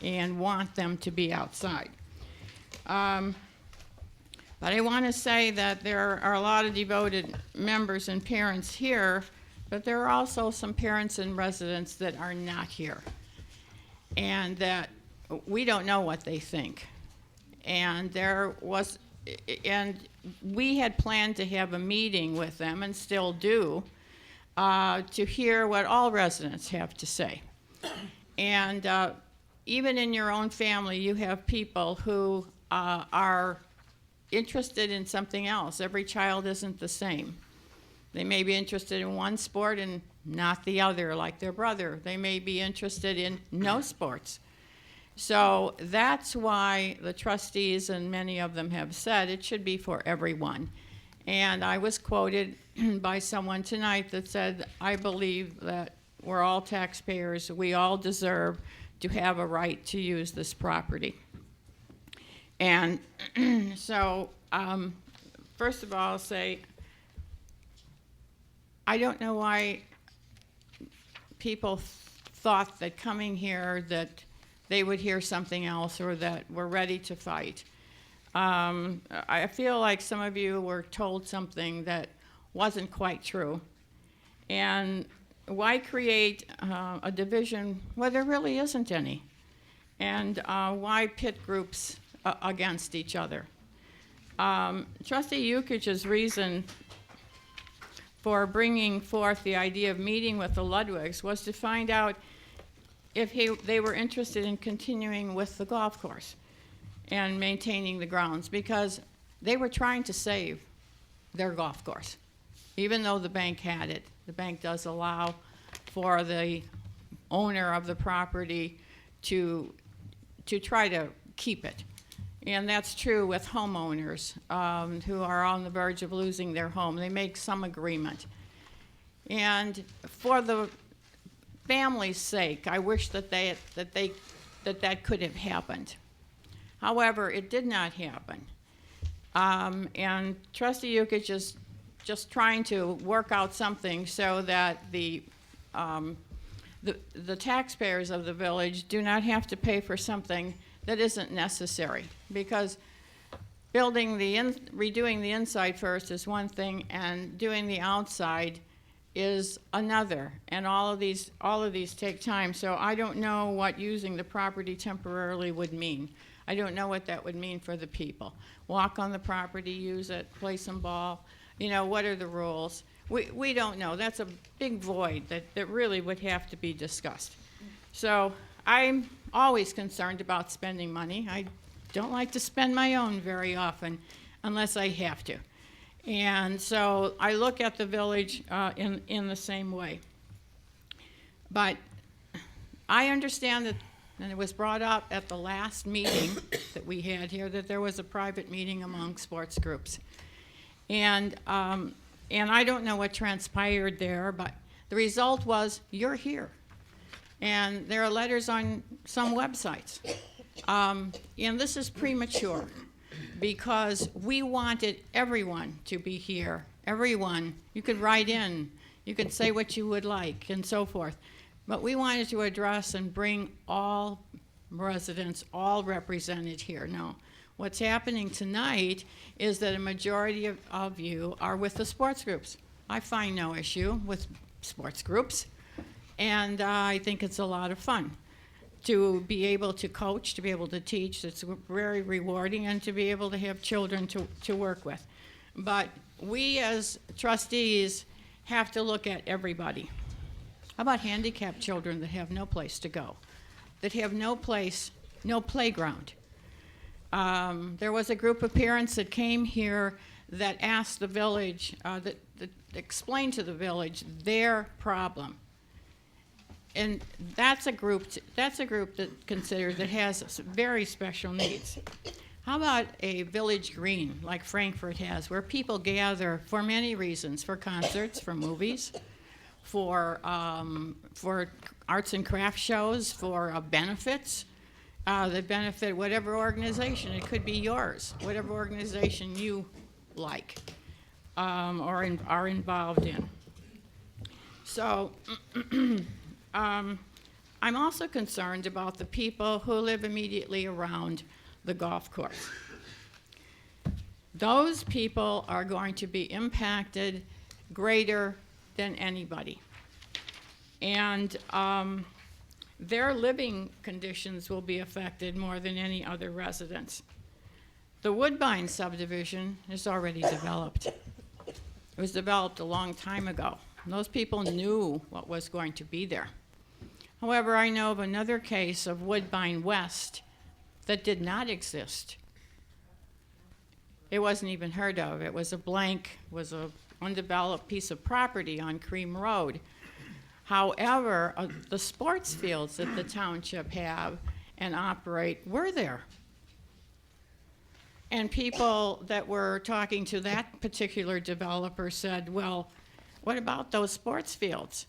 T: and want them to be outside. But I want to say that there are a lot of devoted members and parents here, but there are also some parents and residents that are not here, and that we don't know what they think. And we had planned to have a meeting with them, and still do, to hear what all residents have to say. And even in your own family, you have people who are interested in something else. Every child isn't the same. They may be interested in one sport and not the other, like their brother. They may be interested in no sports. So that's why the trustees, and many of them have said, it should be for everyone. And I was quoted by someone tonight that said, I believe that we're all taxpayers. We all deserve to have a right to use this property. And so, first of all, I'll say, I don't know why people thought that coming here that they would hear something else or that we're ready to fight. I feel like some of you were told something that wasn't quite true. And why create a division where there really isn't any? And why pit groups against each other? Trustee Yukich's reason for bringing forth the idea of meeting with the Ludwigs was to find out if they were interested in continuing with the golf course and maintaining the grounds, because they were trying to save their golf course. Even though the bank had it, the bank does allow for the owner of the property to try to keep it. And that's true with homeowners who are on the verge of losing their home. They make some agreement. And for the family's sake, I wish that that could have happened. However, it did not happen. And Trustee Yukich is just trying to work out something so that the taxpayers of the village do not have to pay for something that isn't necessary. Because redoing the inside first is one thing, and doing the outside is another, and all of these take time. So I don't know what using the property temporarily would mean. I don't know what that would mean for the people. Walk on the property, use it, play some ball. You know, what are the rules? We don't know. That's a big void that really would have to be discussed. So I'm always concerned about spending money. I don't like to spend my own very often unless I have to. And so I look at the village in the same way. But I understand that, and it was brought up at the last meeting that we had here, that there was a private meeting among sports groups. And I don't know what transpired there, but the result was you're here. And there are letters on some websites. And this is premature, because we wanted everyone to be here. Everyone. You could write in. You could say what you would like and so forth. But we wanted to address and bring all residents, all represented here. Now, what's happening tonight is that a majority of you are with the sports groups. I find no issue with sports groups, and I think it's a lot of fun to be able to coach, to be able to teach. It's very rewarding, and to be able to have children to work with. But we as trustees have to look at everybody. How about handicapped children that have no place to go, that have no place no playground. There was a group of parents that came here that asked the village, that explained to the village their problem. And that's a group that considers that has very special needs. How about a village green like Frankfurt has, where people gather for many reasons, for concerts, for movies, for arts and craft shows, for benefits that benefit whatever organization. It could be yours, whatever organization you like or are involved in. So I'm also concerned about the people who live immediately around the golf course. Those people are going to be impacted greater than anybody. And their living conditions will be affected more than any other residents. The Woodbine subdivision is already developed. It was developed a long time ago. And those people knew what was going to be there. However, I know of another case of Woodbine West that did not exist. It wasn't even heard of. It was a blank, was an undeveloped piece of property on Cream Road. However, the sports fields that the township have and operate were there. And people that were talking to that particular developer said, well, what about those sports fields?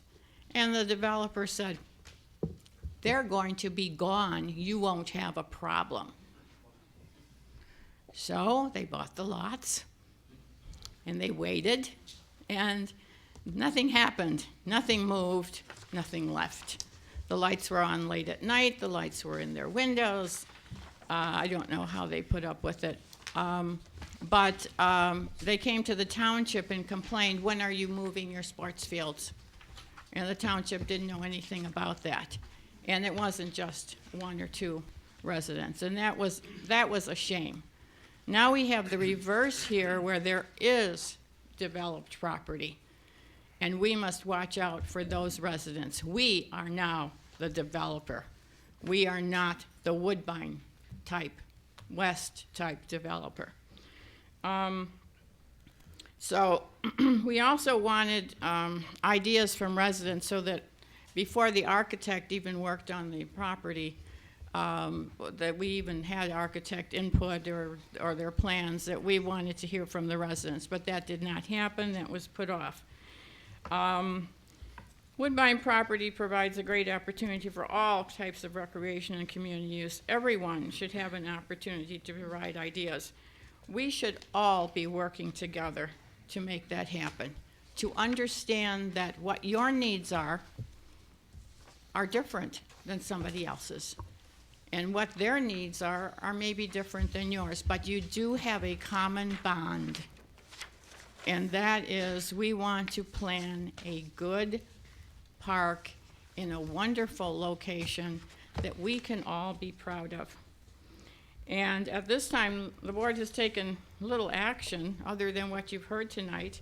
T: And the developer said, they're going to be gone. You won't have a problem. So they bought the lots, and they waited, and nothing happened. Nothing moved, nothing left. The lights were on late at night. The lights were in their windows. I don't know how they put up with it. But they came to the township and complained, when are you moving your sports fields? And the township didn't know anything about that. And it wasn't just one or two residents. And that was a shame. Now we have the reverse here, where there is developed property. And we must watch out for those residents. We are now the developer. We are not the Woodbine type, West type developer. So we also wanted ideas from residents so that before the architect even worked on the property, that we even had architect input or their plans, that we wanted to hear from the residents, but that did not happen. That was put off. Woodbine property provides a great opportunity for all types of recreation and community use. Everyone should have an opportunity to provide ideas. We should all be working together to make that happen, to understand that what your needs are different than somebody else's. And what their needs are maybe different than yours, but you do have a common bond. And that is, we want to plan a good park in a wonderful location that we can all be proud of. And at this time, the board has taken little action other than what you've heard tonight.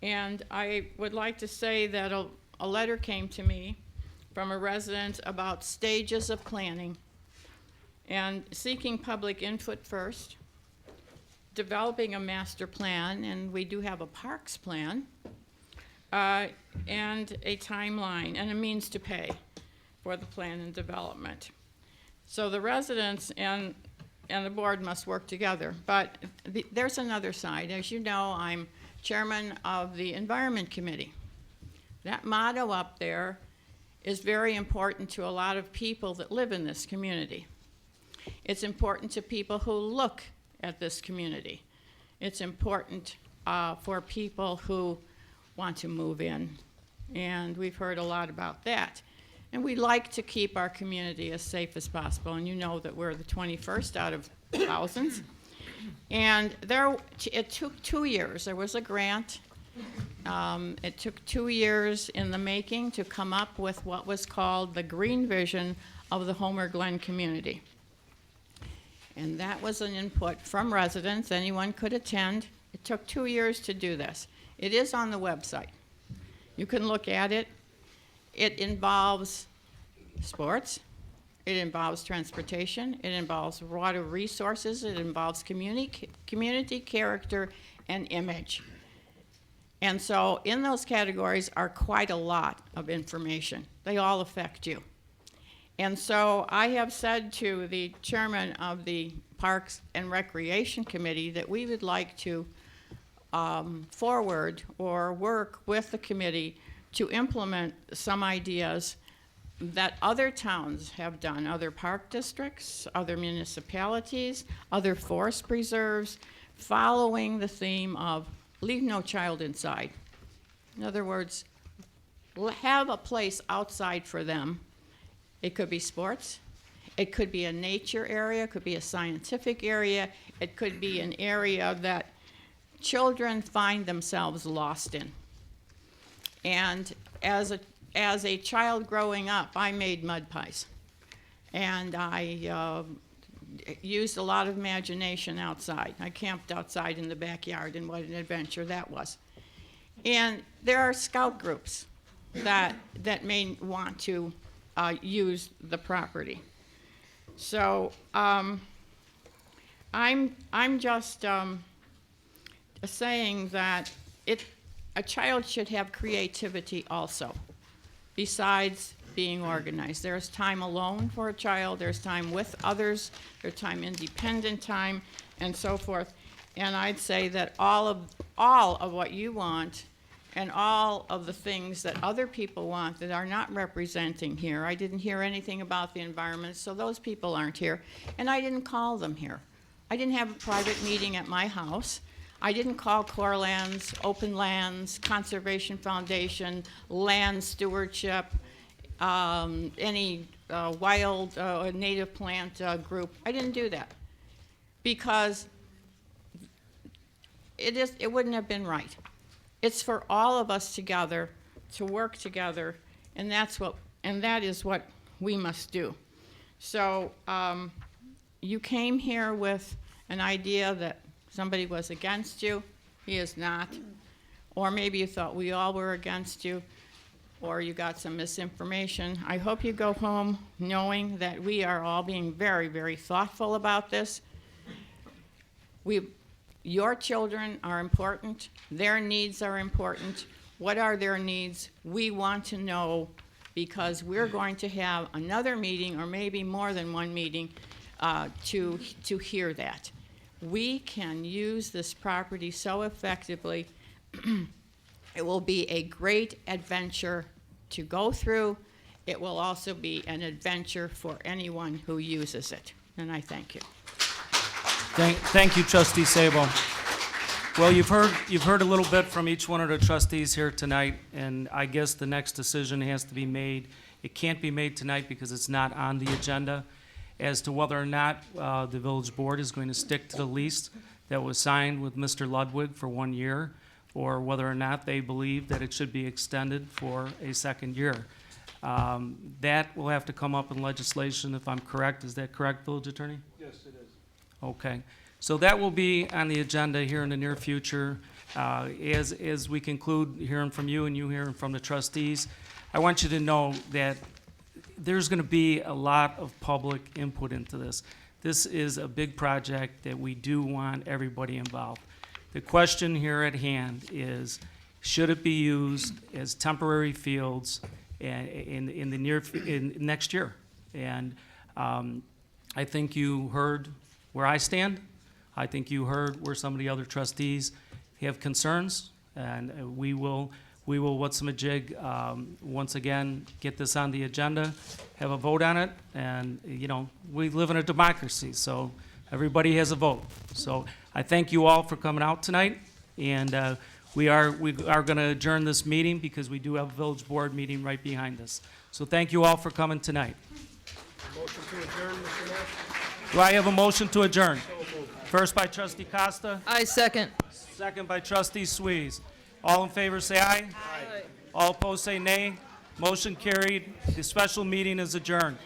T: And I would like to say that a letter came to me from a resident about stages of planning and seeking public input first, developing a master plan, and we do have a parks plan, and a timeline and a means to pay for the plan and development. So the residents and the board must work together. But there's another side. As you know, I'm chairman of the Environment Committee. That motto up there is very important to a lot of people that live in this community. It's important to people who look at this community. It's important for people who want to move in, and we've heard a lot about that. And we like to keep our community as safe as possible, and you know that we're the 21st out of thousands. And it took 2 years. There was a grant. It took 2 years in the making to come up with what was called the green vision of the Homer Glen community. And that was an input from residents. Anyone could attend. It took 2 years to do this. It is on the website. You can look at it. It involves sports, It involves transportation, it involves water resources, it involves community character and image. And so in those categories are quite a lot of information. They all affect you. And so I have said to the chairman of the Parks and Recreation Committee that we would like to forward or work with the committee to implement some ideas that other towns have done, other park districts, other municipalities, other forest preserves, following the theme of leave no child inside. In other words, have a place outside for them. It could be sports, it could be a nature area, it could be a scientific area, it could be an area that children find themselves lost in. And as a child growing up, I made mud pies. And I used a lot of imagination outside. I camped outside in the backyard, and what an adventure that was. And there are scout groups that may want to use the property. So I'm just saying that a child should have creativity also, besides being organized. There's time alone for a child, there's time with others, there's time independent time, and so forth. And I'd say that all of what you want and all of the things that other people want that are not representing here. I didn't hear anything about the environment, so those people aren't here. And I didn't call them here. I didn't have a private meeting at my house. I didn't call Core Lands, Open Lands, Conservation Foundation, Land Stewardship, any wild native plant group. I didn't do that because it wouldn't have been right. It's for all of us together to work together, and that is what we must do. So you came here with an idea that somebody was against you. He is not. Or maybe you thought we all were against you, or you got some misinformation. I hope you go home knowing that we are all being very, very thoughtful about this. Your children are important. Their needs are important. What are their needs? We want to know, because we're going to have another meeting, or maybe more than one meeting, to hear that. We can use this property so effectively. It will be a great adventure to go through. It will also be an adventure for anyone who uses it. And I thank you.
H: Thank you, Trustee Sabo. Well, you've heard a little bit from each one of the trustees here tonight, and I guess the next decision has to be made. It can't be made tonight because it's not on the agenda, as to whether or not the village board is going to stick to the lease that was signed with Mr. Ludwig for 1 year, or whether or not they believe that it should be extended for a second year. That will have to come up in legislation, if I'm correct. Is that correct, village attorney?
C: Yes, it is.
H: Okay, so that will be on the agenda here in the near future. As we conclude hearing from you and you hearing from the trustees, I want you to know that there's going to be a lot of public input into this. This is a big project that we do want everybody involved. The question here at hand is, should it be used as temporary fields in next year? And I think you heard where I stand. I think you heard where some of the other trustees have concerns, and we will what's-a-majig, once again, get this on the agenda, have a vote on it, and, you know, we live in a democracy, so everybody has a vote. So I thank you all for coming out tonight, and we are going to adjourn this meeting because we do have a village board meeting right behind us. So thank you all for coming tonight.
P: Motion to adjourn, Mr. Mayor?
H: Do I have a motion to adjourn? First by Trustee Costa.
Q: I second.
H: Second by Trustee Swees. All in favor say aye.
Q: Aye.
H: All opposed say nay. Motion carried. The special meeting is adjourned.